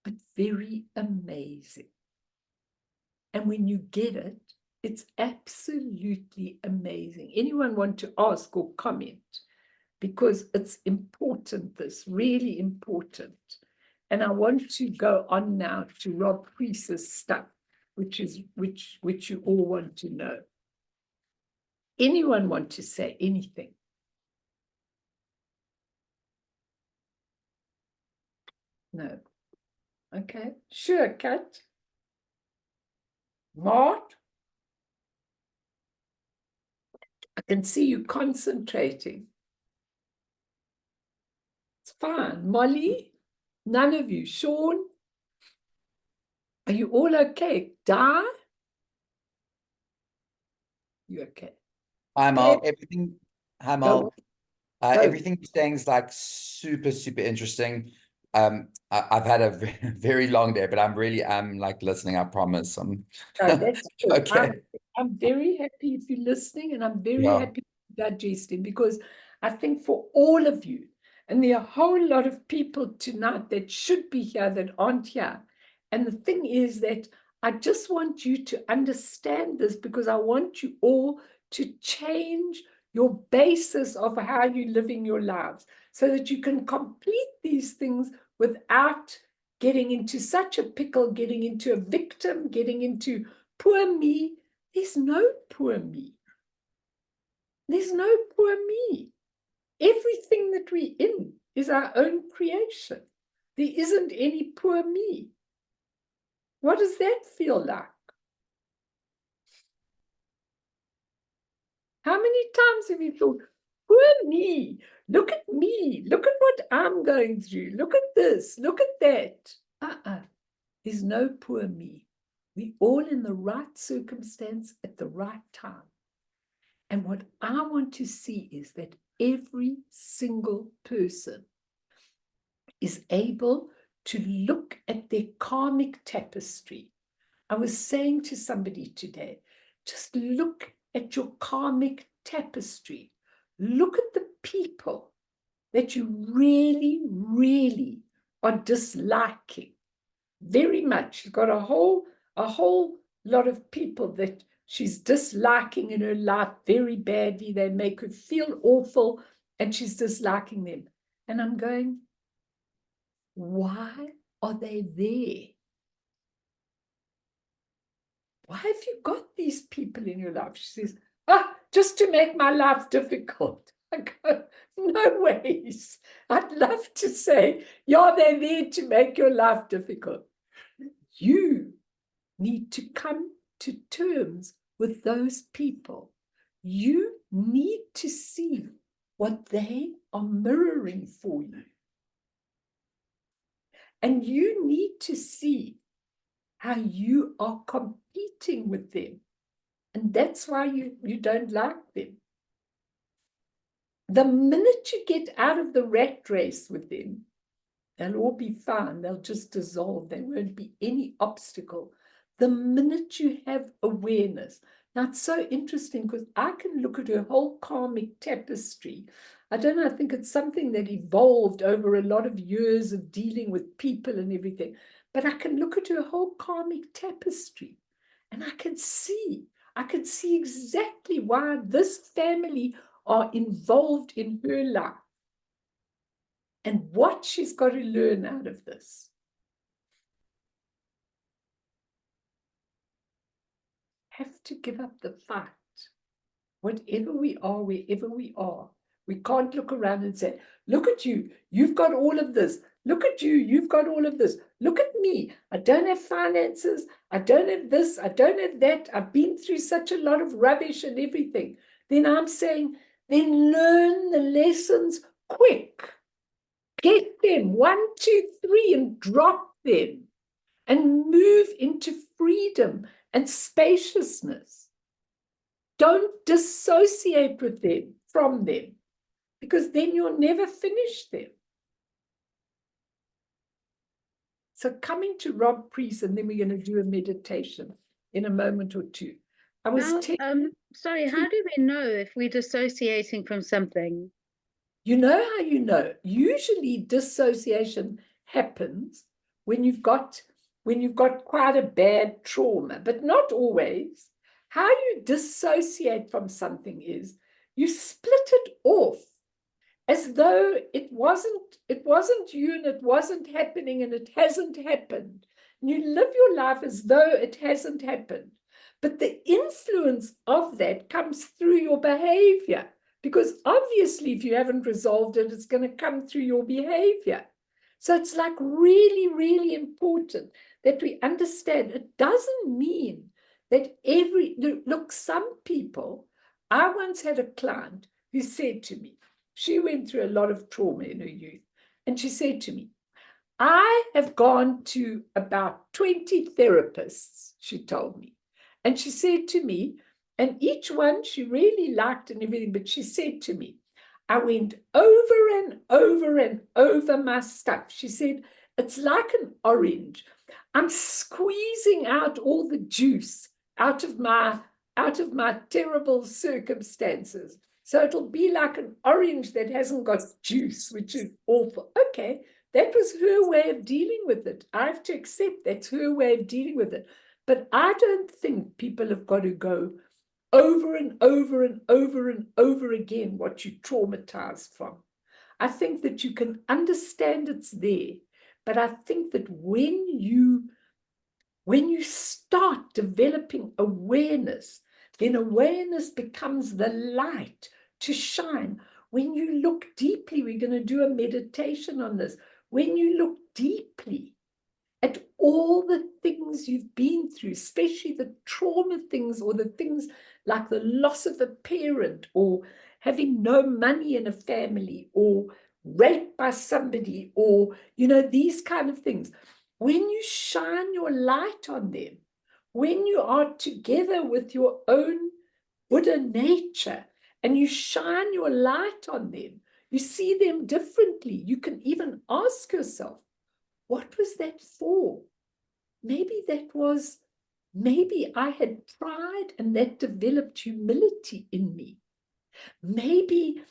Speaker 1: but very amazing. And when you get it, it's absolutely amazing. Anyone want to ask or comment? Because it's important, this really important. And I want to go on now to Rob Priest's stuff, which you all want to know. Anyone want to say anything? No. Okay. Sure, Kat. Mart? I can see you concentrating. It's fine. Molly? None of you. Sean? Are you all okay? Di? You okay?
Speaker 4: Hi, Mal. Everything. Hi, Mal.
Speaker 1: Go.
Speaker 4: Everything you're saying is like super, super interesting. I've had a very long day, but I'm like listening. I promise.
Speaker 1: No, that's good.
Speaker 4: Okay.
Speaker 1: I'm very happy if you're listening, and I'm very
Speaker 4: Yeah.
Speaker 1: happy digesting, because I think for all of you, and there are a whole lot of people tonight that should be here that aren't here. And the thing is that I just want you to understand this, because I want you all to change your basis of how you're living your lives, so that you can complete these things without getting into such a pickle, getting into a victim, getting into poor me. There's no poor me. There's no poor me. Everything that we're in is our own creation. There isn't any poor me. What does that feel like? How many times have you thought, poor me, look at me, look at what I'm going through, look at this, look at that. There's no poor me. We're all in the right circumstance at the right time. And what I want to see is that every single person is able to look at their karmic tapestry. I was saying to somebody today, just look at your karmic tapestry. Look at the people that you really, really are disliking very much. She's got a whole lot of people that she's disliking in her life very badly. They make her feel awful, and she's disliking them. And I'm going, why are they there? Why have you got these people in your life? She says, just to make my life difficult. I go, no ways. I'd love to say, yeah, they're there to make your life difficult. You need to come to terms with those people. You need to see what they are mirroring for you. And you need to see how you are competing with them. And that's why you don't like them. The minute you get out of the rat race with them, they'll all be fine. They'll just dissolve. There won't be any obstacle. The minute you have awareness. Now, it's so interesting because I can look at her whole karmic tapestry. I don't know, I think it's something that evolved over a lot of years of dealing with people and everything. But I can look at her whole karmic tapestry and I can see exactly why this family are involved in her life and what she's got to learn out of this. Have to give up the fight. Whatever we are, wherever we are, we can't look around and say, look at you, you've got all of this. Look at you, you've got all of this. Look at me, I don't have finances, I don't have this, I don't have that. I've been through such a lot of rubbish and everything. Then I'm saying, then learn the lessons quick. Get them 1, 2, 3 and drop them and move into freedom and spaciousness. Don't dissociate with them, from them, because then you'll never finish them. So coming to Rob Priest, and then we're going to do a meditation in a moment or two.
Speaker 5: Sorry, how do we know if we're dissociating from something?
Speaker 1: You know how you know? Usually dissociation happens when you've got quite a bad trauma, but not always. How you dissociate from something is you split it off as though it wasn't you and it wasn't happening and it hasn't happened. And you live your life as though it hasn't happened. But the influence of that comes through your behavior, because obviously if you haven't resolved it, it's going to come through your behavior. So it's like really, really important that we understand it doesn't mean that look, some people, I once had a client who said to me, she went through a lot of trauma in her youth, and she said to me, I have gone to about 20 therapists, she told me. And she said to me, and each one she really liked and everything, but she said to me, I went over and over and over my stuff. She said, it's like an orange. I'm squeezing out all the juice out of my terrible circumstances. So it'll be like an orange that hasn't got juice, which is awful. Okay, that was her way of dealing with it. I have to accept that's her way of dealing with it. But I don't think people have got to go over and over and over and over again what you're traumatized from. I think that you can understand it's there, but I think that when you start developing awareness, then awareness becomes the light to shine. When you look deeply, we're going to do a meditation on this. When you look deeply at all the things you've been through, especially the trauma things or the things like the loss of a parent or having no money in a family or raped by somebody or, these kind of things. When you shine your light on them, when you are together with your own Buddha nature and you shine your light on them, you see them differently. You can even ask yourself, what was that for? Maybe I had pride and that developed humility in me. Maybe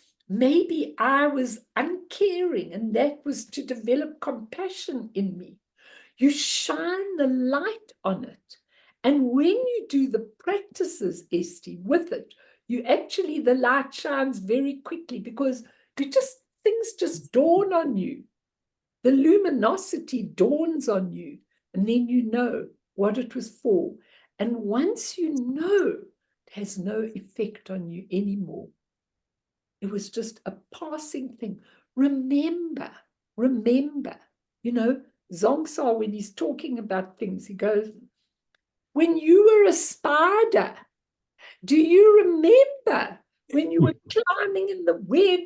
Speaker 1: I was uncaring and that was to develop compassion in me. You shine the light on it. And when you do the practices, Esty, with it, the light shines very quickly because things just dawn on you. The luminosity dawns on you, and then you know what it was for. And once you know, it has no effect on you anymore. It was just a passing thing. Remember, Zongsa, when he's talking about things, he goes, when you were a spider, do you remember when you were climbing in the web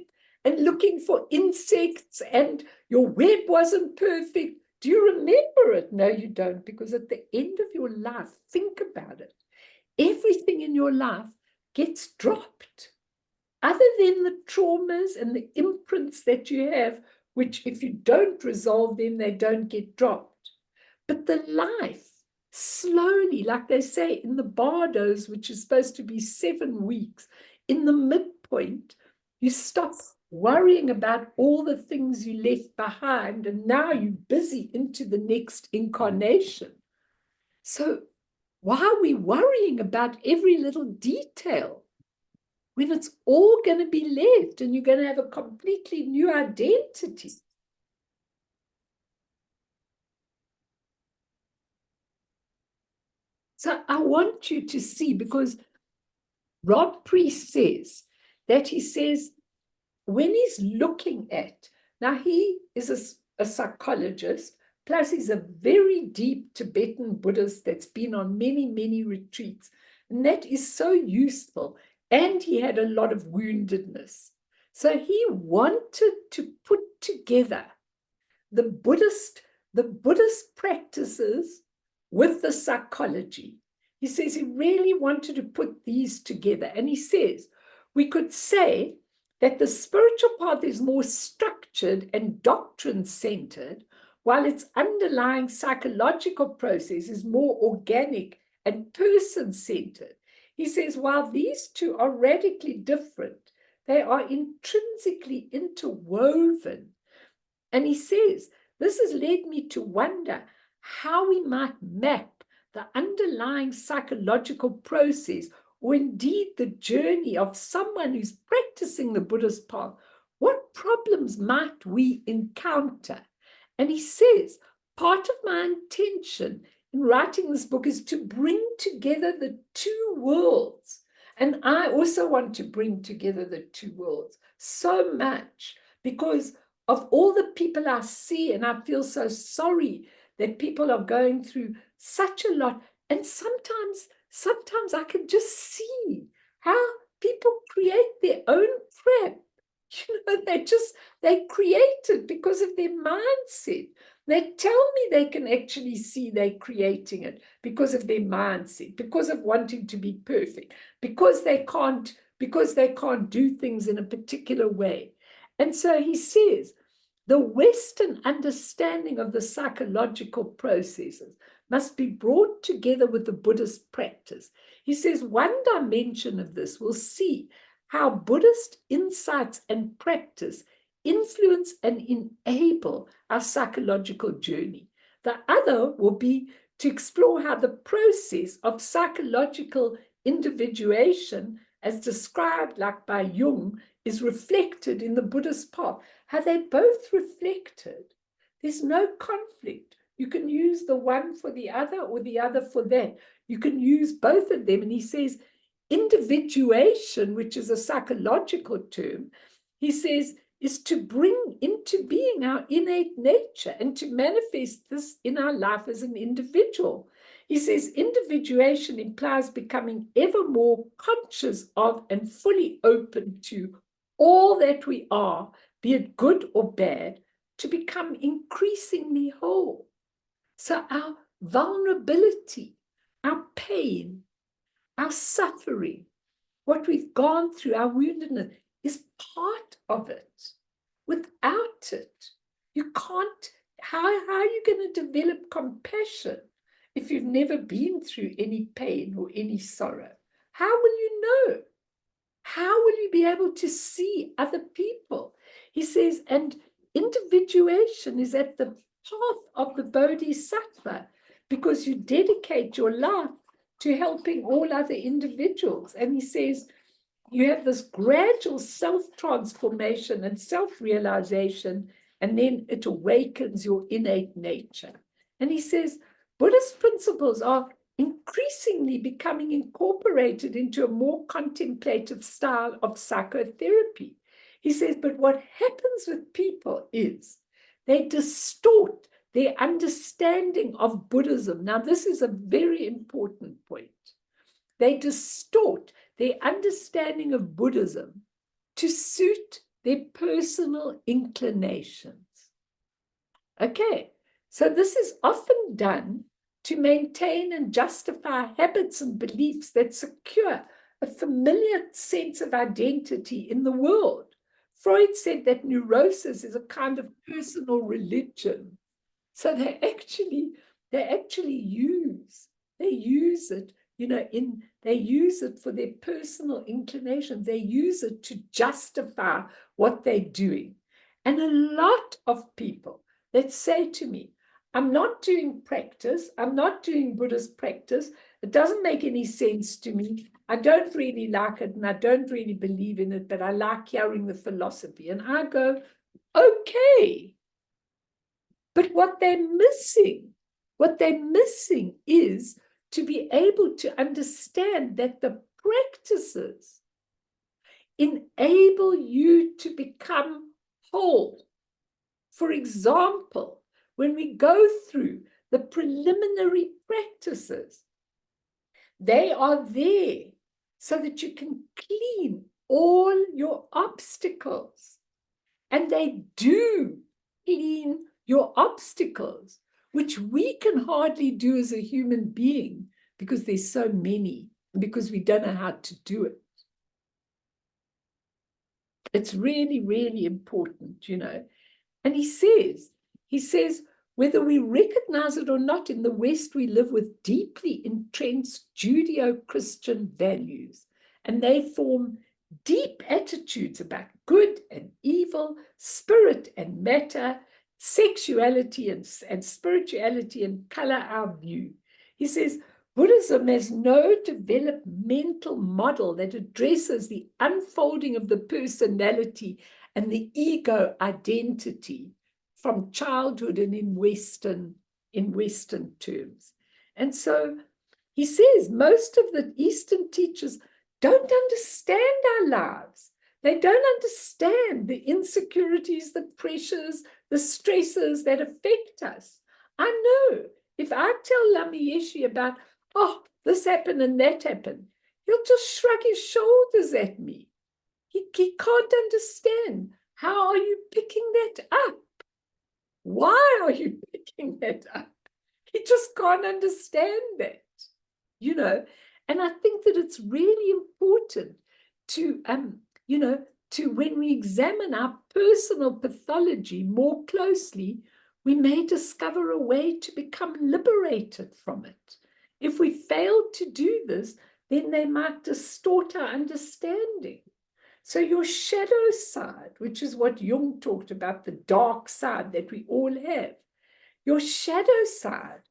Speaker 1: and looking for insects and your web wasn't perfect? Do you remember it? No, you don't, because at the end of your life, think about it. Everything in your life gets dropped. Other than the traumas and the imprints that you have, which if you don't resolve them, they don't get dropped. But the life, slowly, like they say in the bardos, which is supposed to be 7 weeks, in the midpoint, you stop worrying about all the things you left behind, and now you're busy into the next incarnation. So why are we worrying about every little detail when it's all going to be left and you're going to have a completely new identity? So I want you to see, because Rob Priest says that when he's looking at, now he is a psychologist, plus he's a very deep Tibetan Buddhist that's been on many, many retreats. And that is so useful. And he had a lot of woundedness. So he wanted to put together the Buddhist practices with the psychology. He says he really wanted to put these together. And he says, we could say that the spiritual path is more structured and doctrine-centered, while its underlying psychological process is more organic and person-centered. He says, while these two are radically different, they are intrinsically interwoven. And he says, this has led me to wonder how we might map the underlying psychological process, or indeed the journey of someone who's practicing the Buddhist path. What problems might we encounter? And he says, part of my intention in writing this book is to bring together the two worlds. And I also want to bring together the two worlds so much because of all the people I see, and I feel so sorry that people are going through such a lot. And sometimes I can just see how people create their own crap. They create it because of their mindset. They tell me they can actually see they're creating it because of their mindset, because of wanting to be perfect, because they can't do things in a particular way. And so he says, the Western understanding of the psychological processes must be brought together with the Buddhist practice. He says one dimension of this will see how Buddhist insights and practice influence and enable our psychological journey. The other will be to explore how the process of psychological individuation, as described like by Jung, is reflected in the Buddhist path, how they both reflected. There's no conflict. You can use the one for the other or the other for that. You can use both of them. And he says individuation, which is a psychological term, he says, is to bring into being our innate nature and to manifest this in our life as an individual. He says individuation implies becoming ever more conscious of and fully open to all that we are, be it good or bad, to become increasingly whole. So our vulnerability, our pain, our suffering, what we've gone through, our woundedness, is part of it. Without it, you can't, how are you going to develop compassion if you've never been through any pain or any sorrow? How will you know? How will you be able to see other people? He says, and individuation is at the path of the Bodhisattva, because you dedicate your life to helping all other individuals. And he says, you have this gradual self-transformation and self-realization, and then it awakens your innate nature. And he says, Buddhist principles are increasingly becoming incorporated into a more contemplative style of psychotherapy. He says, but what happens with people is they distort their understanding of Buddhism. Now, this is a very important point. They distort their understanding of Buddhism to suit their personal inclinations. Okay, so this is often done to maintain and justify habits and beliefs that secure a familiar sense of identity in the world. Freud said that neurosis is a kind of personal religion. So they actually use it, they use it for their personal inclinations. They use it to justify what they're doing. And a lot of people that say to me, I'm not doing practice, I'm not doing Buddhist practice, it doesn't make any sense to me, I don't really like it and I don't really believe in it, but I like hearing the philosophy. And I go, okay. But what they're missing is to be able to understand that the practices enable you to become whole. For example, when we go through the preliminary practices, they are there so that you can clean all your obstacles. And they do clean your obstacles, which we can hardly do as a human being because there's so many, because we don't know how to do it. It's really, really important, And he says, whether we recognize it or not, in the West, we live with deeply entrenched Judeo-Christian values, and they form deep attitudes about good and evil, spirit and matter, sexuality and spirituality, and color our view. He says, Buddhism has no developmental model that addresses the unfolding of the personality and the ego identity from childhood and in Western terms. And so he says most of the Eastern teachers don't understand our lives. They don't understand the insecurities, the pressures, the stresses that affect us. I know if I tell Lama Yeshe about, oh, this happened and that happened, he'll just shrug his shoulders at me. He can't understand. How are you picking that up? Why are you picking that up? He just can't understand that, And I think that it's really important to, to when we examine our personal pathology more closely, we may discover a way to become liberated from it. If we fail to do this, then they might distort our understanding. So your shadow side, which is what Jung talked about, the dark side that we all have, your shadow side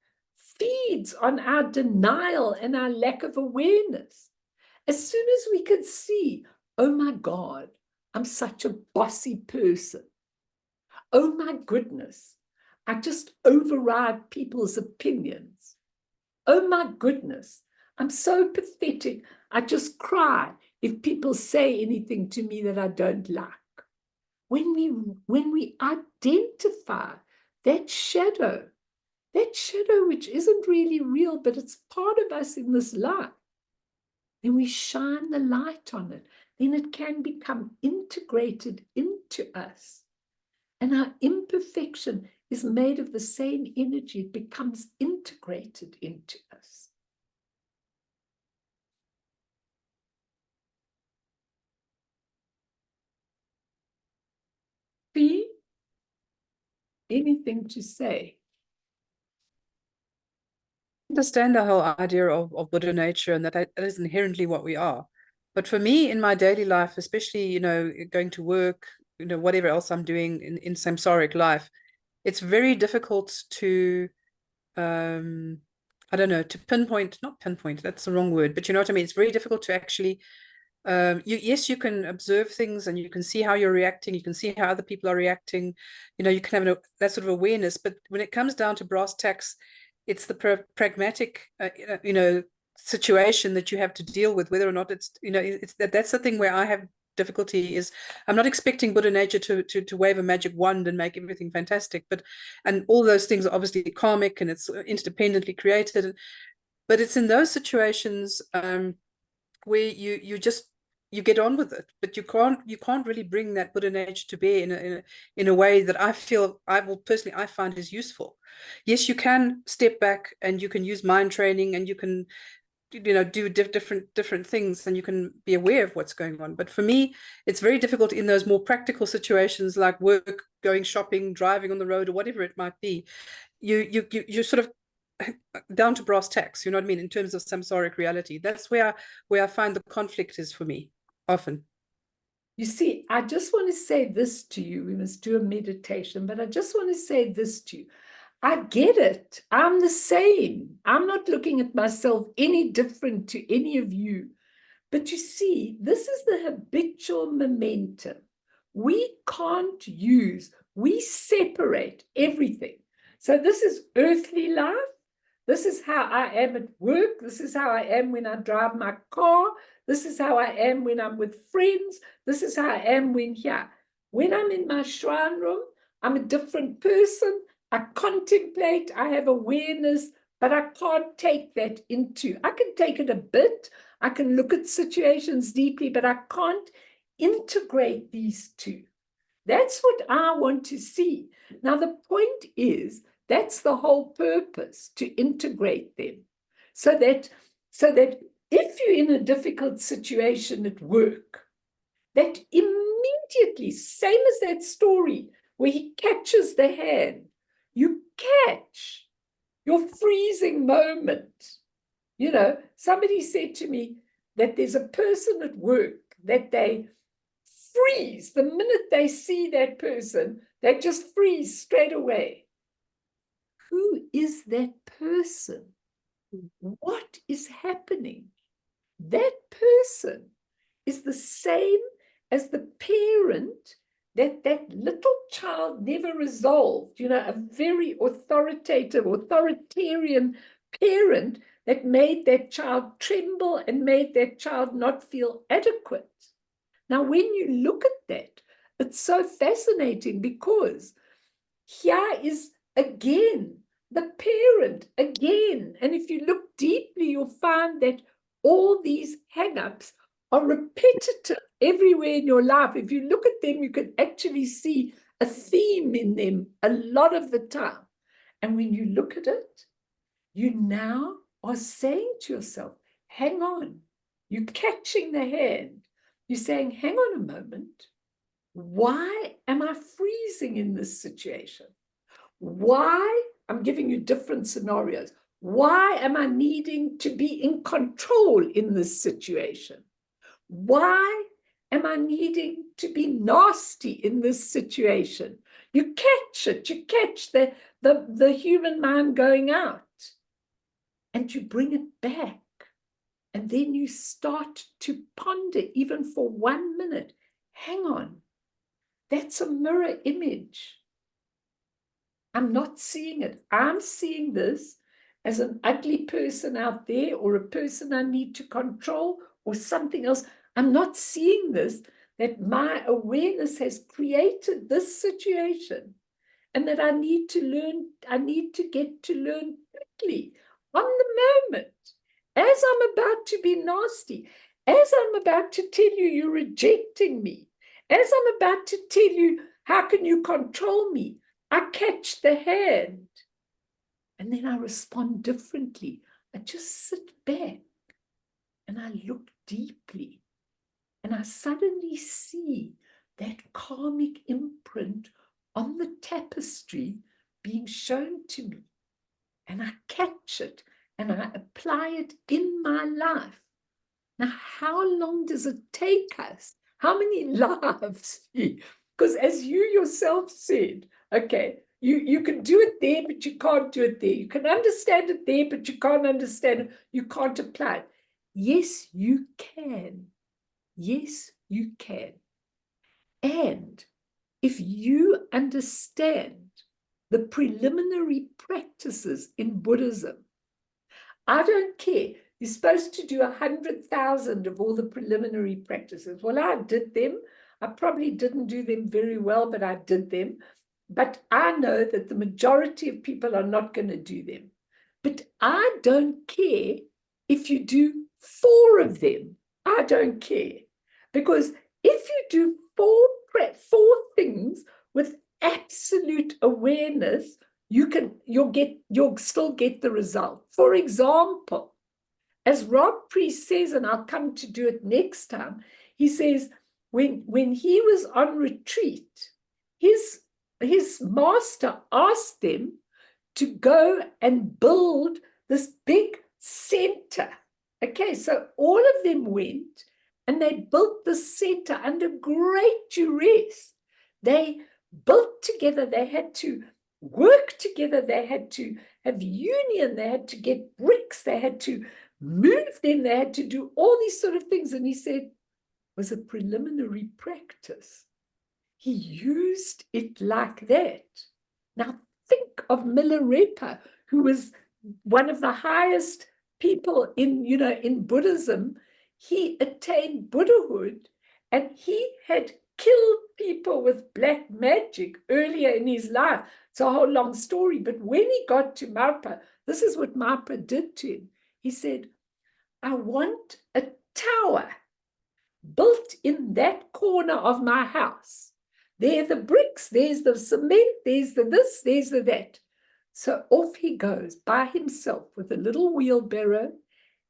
Speaker 1: feeds on our denial and our lack of awareness. As soon as we could see, oh my God, I'm such a bossy person. Oh my goodness, I just override people's opinions. Oh my goodness, I'm so pathetic. I just cry if people say anything to me that I don't like. When we identify that shadow which isn't really real, but it's part of us in this life, then we shine the light on it. Then it can become integrated into us. And our imperfection is made of the same energy. It becomes integrated into us. Fee, anything to say?
Speaker 2: Understand the whole idea of Buddha nature, and that is inherently what we are. But for me, in my daily life, especially, you know, going to work, you know, whatever else I'm doing in samsaric life, it's very difficult to, I don't know, to pinpoint, not pinpoint, that's the wrong word, but you know what I mean? It's very difficult to actually, yes, you can observe things and you can see how you're reacting. You can see how other people are reacting. You know, you can have that sort of awareness. But when it comes down to brass tacks, it's the pragmatic, you know, situation that you have to deal with, whether or not it's, you know, it's that's the thing where I have difficulty. Is I'm not expecting Buddha nature to wave a magic wand and make everything fantastic, but and all those things are obviously karmic and it's interdependently created, but it's in those situations where you get on with it, but you can't really bring that Buddha nature to bear in a way that I feel I find is useful. Yes, you can step back and you can use mind training and you can, you know, do different things and you can be aware of what's going on. But for me, it's very difficult in those more practical situations like work, going shopping, driving on the road, or whatever it might be. You sort of down to brass tacks, you know what I mean, in terms of samsaric reality. That's where I find the conflict is for me often.
Speaker 1: You see, I just want to say this to you. We must do a meditation, but I just want to say this to you. I get it. I'm the same. I'm not looking at myself any different to any of you. But you see, this is the habitual momentum. We can't we separate everything. So this is earthly life. This is how I am at work. This is how I am when I drive my car. This is how I am when I'm with friends. This is how I am when I'm in my shrine room, I'm a different person. I contemplate, I have awareness, but I can't take that I can take it a bit. I can look at situations deeply, but I can't integrate these two. That's what I want to see. Now, the point is, that's the whole purpose, to integrate them. So that if you're in a difficult situation at work, that immediately, same as that story where he catches the hand, you catch your freezing moment. You know, somebody said to me that there's a person at work that they freeze. The minute they see that person, they just freeze straight away. Who is that person? What is happening? That person is the same as the parent that little child never resolved, you know, a very authoritarian parent that made that child tremble and made that child not feel adequate. Now, when you look at that, it's so fascinating because here is again the parent again. And if you look deeply, you'll find that all these hang-ups are repetitive everywhere in your life. If you look at them, you can actually see a theme in them a lot of the time. And when you look at it, you now are saying to yourself, hang on, you're catching the hand. You're saying, hang on a moment. Why am I freezing in this situation? Why? I'm giving you different scenarios. Why am I needing to be in control in this situation? Why am I needing to be nasty in this situation? You catch it. You catch the human mind going out. And you bring it back. And then you start to ponder, even for 1 minute, hang on, that's a mirror image. I'm not seeing it. I'm seeing this as an ugly person out there, or a person I need to control, or something else. I'm not seeing this, that my awareness has created this situation, and that I need to learn, I need to get to learn quickly, on the moment, as I'm about to be nasty, as I'm about to tell you you're rejecting me, as I'm about to tell you, how can you control me? I catch the hand, and then I respond differently. I just sit back and I look deeply, and I suddenly see that karmic imprint on the tapestry being shown to me, and I catch it and I apply it in my life. Now, how long does it take us? How many lives? Because as you yourself said, okay, you can do it there, but you can't do it there. You can understand it there, but you can't understand it. You can't apply it. Yes, you can. Yes, you can. And if you understand the preliminary practices in Buddhism, I don't care. You're supposed to do 100,000 of all the preliminary practices. Well, I did them. I probably didn't do them very well, but I did them. But I know that the majority of people are not going to do them. But I don't care if you do 4 of them. I don't care. Because if you do 4 things with absolute awareness, you'll still get the result. For example, as Rob Priest says, and I'll come to do it next time, he says when he was on retreat, his master asked them to go and build this big center. Okay, so all of them went and they built the center under great duress. They built together, they had to work together, they had to have union, they had to get bricks, they had to move them, they had to do all these sort of things. And he said, it was a preliminary practice. He used it like that. Now think of Milarepa, who was one of the highest people in Buddhism. He attained Buddhahood, and he had killed people with black magic earlier in his life. It's a whole long story, but when he got to Marpa, this is what Marpa did to him. He said, I want a tower built in that corner of my house. There are the bricks, there's the cement, there's the this, there's the that. So off he goes by himself with a little wheelbarrow,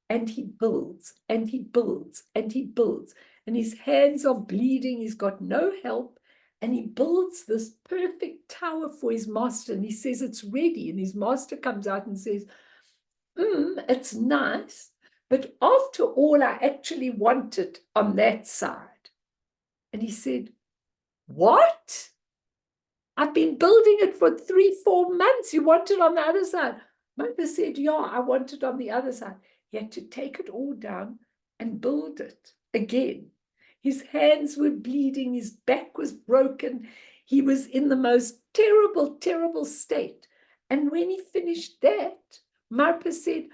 Speaker 1: and he builds, and he builds, and he builds. And his hands are bleeding, he's got no help, and he builds this perfect tower for his master, and he says it's ready. And his master comes out and says, it's nice, but after all, I actually want it on that side. And he said, what? I've been building it for 3-4 months. You want it on the other side? Mother said, yeah, I want it on the other side. He had to take it all down and build it again. His hands were bleeding. His back was broken. He was in the most terrible, terrible state. And when he finished that, Marpa said,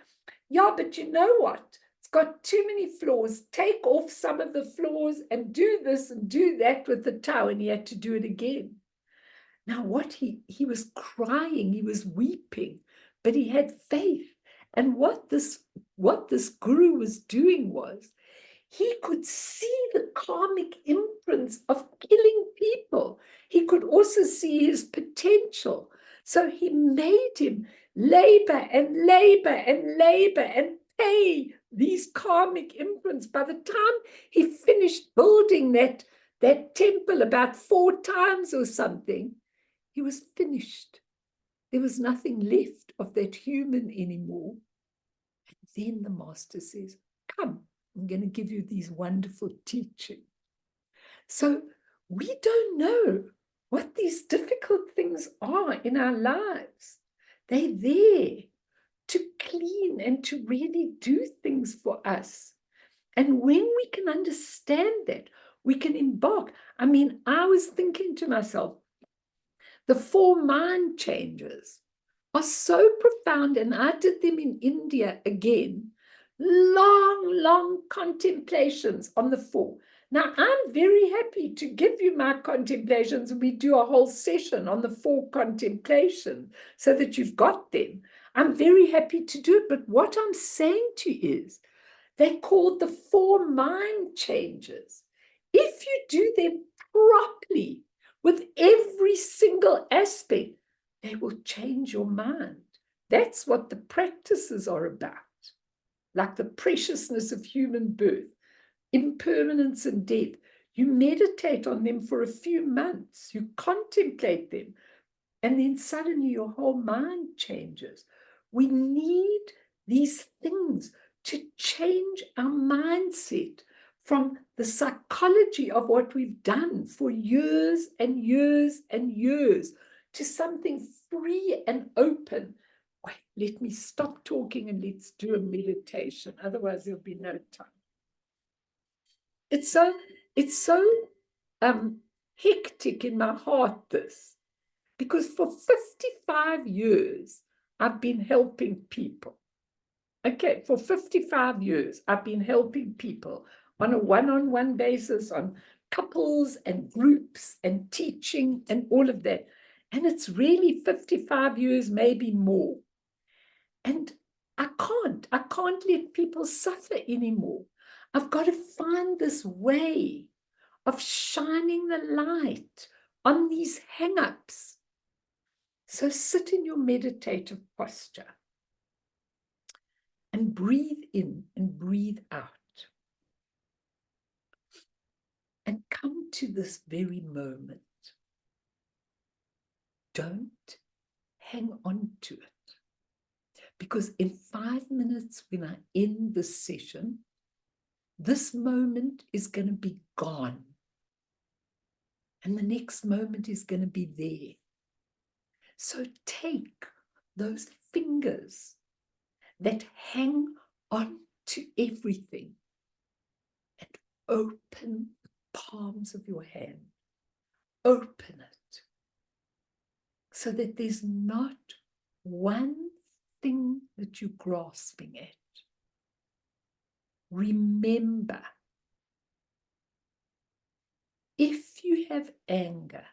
Speaker 1: yeah, but you know what? It's got too many floors. Take off some of the floors and do this and do that with the tower. And he had to do it again. Now, what he was crying, he was weeping, but he had faith. And what this guru was doing was, he could see the karmic imprints of killing people. He could also see his potential. So he made him labor and labor and labor and pay these karmic imprints. By the time he finished building that temple about 4 times or something, he was finished. There was nothing left of that human anymore. And then the master says, come, I'm going to give you these wonderful teachings. So we don't know what these difficult things are in our lives. They're there. to clean and to really do things for us. And when we can understand that, we can embark. I mean, I was thinking to myself, the 4 mind changes are so profound, and I did them in India again. Long contemplations on the 4. Now, I'm very happy to give you my contemplations, and we do a whole session on the 4 contemplations so that you've got them. I'm very happy to do it, but what I'm saying to you is they're called the 4 mind changes. If you do them properly with every single aspect, they will change your mind. That's what the practices are about, like the preciousness of human birth, impermanence and death. You meditate on them for a few months, you contemplate them, and then suddenly your whole mind changes. We need these things to change our mindset from the psychology of what we've done for years and years and years to something free and open. Wait, let me stop talking and let's do a meditation. Otherwise, there'll be no time. It's so hectic in my heart, this, because for 55 years, I've been helping people. Okay, for 55 years, I've been helping people on a one-on-one basis, on couples and groups and teaching and all of that. And it's really 55 years, maybe more. And I can't let people suffer anymore. I've got to find this way of shining the light on these hang-ups. So sit in your meditative posture and breathe in and breathe out. And come to this very moment. Don't hang on to it. Because in 5 minutes, when I end this session, this moment is going to be gone. And the next moment is going to be there. So take those fingers that hang on to everything and open the palms of your hand. Open it so that there's not one thing that you're grasping at. Remember, if you have anger,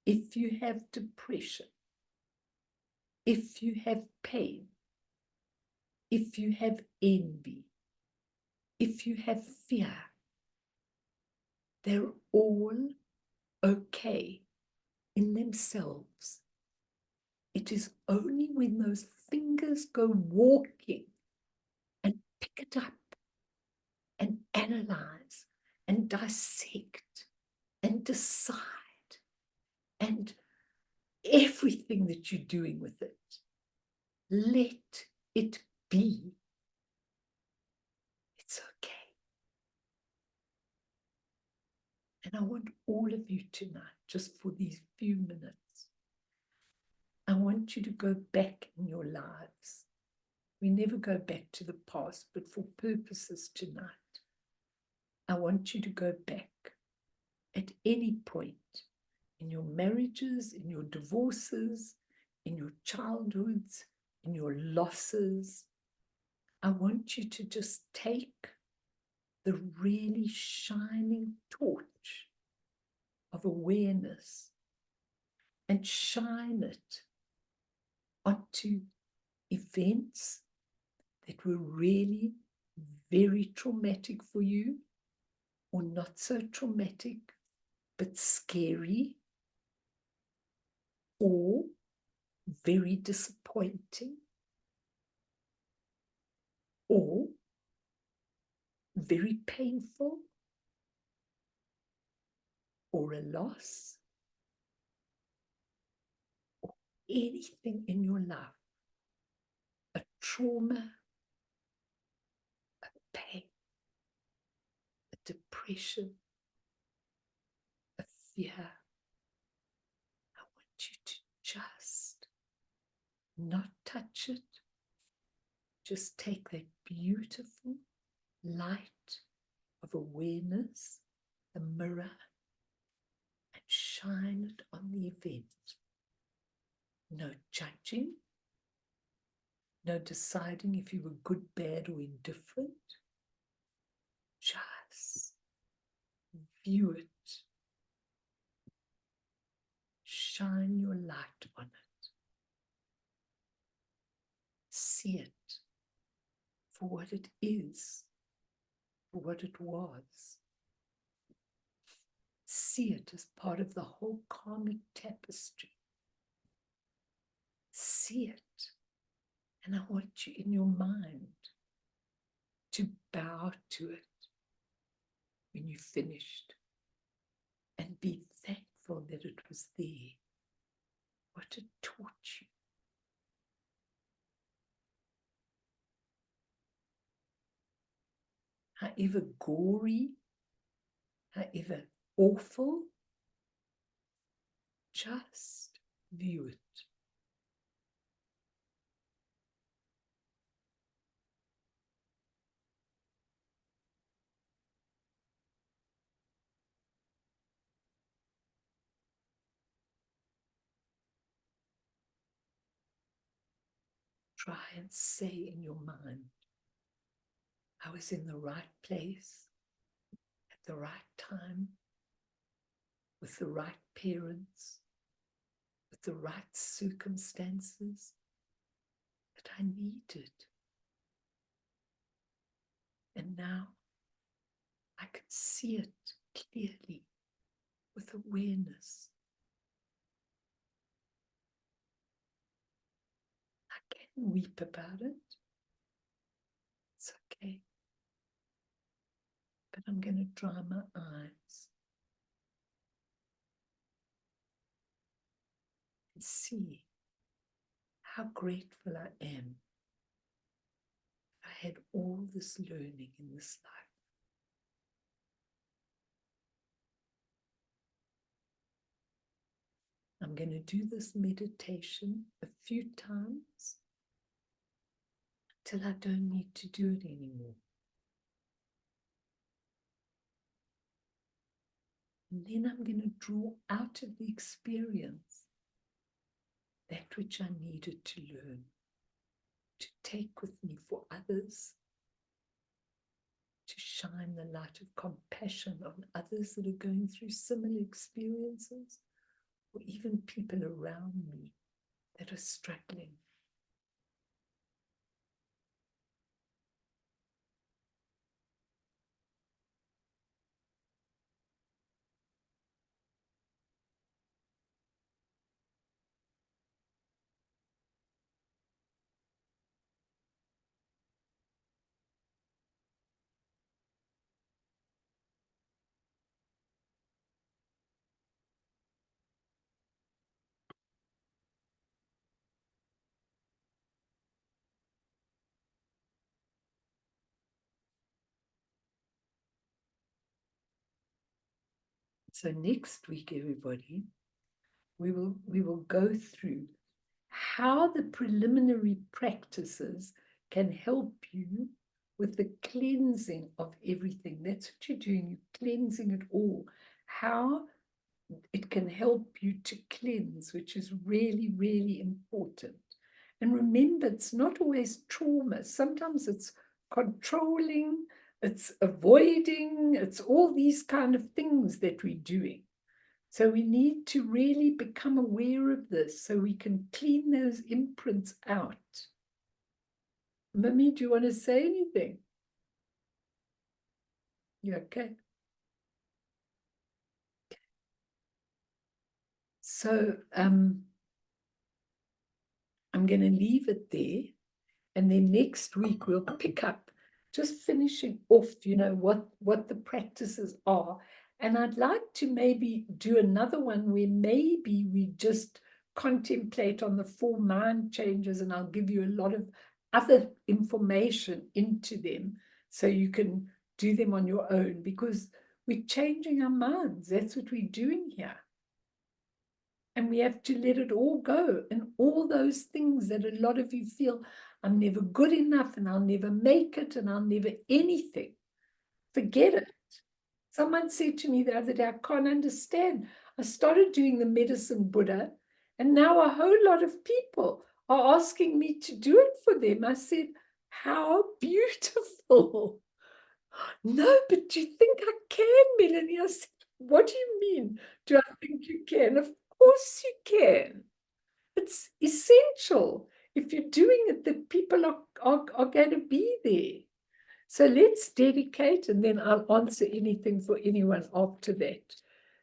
Speaker 1: if you have depression, if you have pain, if you have envy, if you have fear, they're all okay in themselves. It is only when those fingers go walking and pick it up and analyze and dissect and decide and everything that you're doing with it, let it be. It's okay. And I want all of you tonight, just for these few minutes, I want you to go back in your lives. We never go back to the past, but for purposes tonight, I want you to go back at any point in your marriages, in your divorces, in your childhoods, in your losses. I want you to just take the really shining torch of awareness and shine it onto events that were really very traumatic for you, or not so traumatic, but scary, or very disappointing, or very painful, or a loss, or anything in your life, a trauma, a pain, a depression, a fear. I want you to just not touch it, just take that beautiful light of awareness, the mirror, and shine it on the event. No judging, no deciding if you were good, bad, or indifferent. Just view it. Shine your light on it. See it for what it is, for what it was. See it as part of the whole karmic tapestry. See it. And I want you in your mind to bow to it when you finished and be thankful that it was there, what it taught you. However gory, however awful, just view it. Try and say in your mind, I was in the right place at the right time, with the right parents, with the right circumstances that I needed. And now I can see it clearly with awareness. I can weep about it. It's okay. But I'm going to dry my eyes and see how grateful I am. I had all this learning in this life. I'm going to do this meditation a few times until I don't need to do it anymore. And then I'm going to draw out of the experience that which I needed to learn, to take with me for others, to shine the light of compassion on others that are going through similar experiences, or even people around me that are struggling. So next week, everybody, we will go through how the preliminary practices can help you with the cleansing of everything. That's what you're doing. You're cleansing it all. How it can help you to cleanse, which is really, really important. And remember, it's not always trauma. Sometimes it's controlling, it's avoiding, it's all these kind of things that we're doing. So we need to really become aware of this so we can clean those imprints out. Mimi, do you want to say anything? You okay? So I'm going to leave it there. And then next week we'll pick up, just finishing off, what the practices are. And I'd like to maybe do another one where maybe we just contemplate on the 4 mind changes, and I'll give you a lot of other information into them so you can do them on your own, because we're changing our minds. That's what we're doing here. And we have to let it all go. And all those things that a lot of you feel, I'm never good enough, and I'll never make it, and I'll never anything. Forget it. Someone said to me the other day, I can't understand. I started doing the medicine Buddha, and now a whole lot of people are asking me to do it for them. I said, how beautiful. No, but do you think I can, Melanie? I said, what do you mean? Do I think you can? Of course you can. It's essential. If you're doing it, the people are going to be there. So let's dedicate, and then I'll answer anything for anyone after that.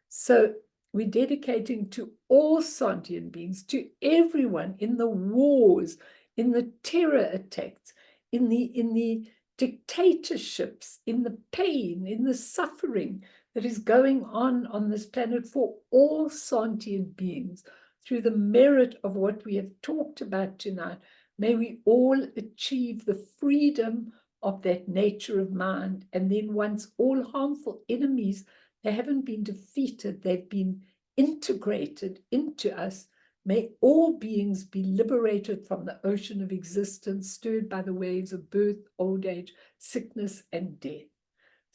Speaker 1: So we're dedicating to all sentient beings, to everyone in the wars, in the terror attacks, in the dictatorships, in the pain, in the suffering that is going on this planet, for all sentient beings. Through the merit of what we have talked about tonight, may we all achieve the freedom of that nature of mind. And then once all harmful enemies, they haven't been defeated, they've been integrated into us, may all beings be liberated from the ocean of existence, stirred by the waves of birth, old age, sickness, and death.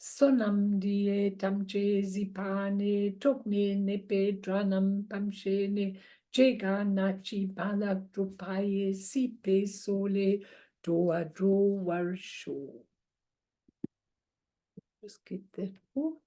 Speaker 1: Sonam die tamche zipane tokne nepe dranam pamshene jega nachi balak drupaye sipe sole doa dro warsho. Just get that. Oh.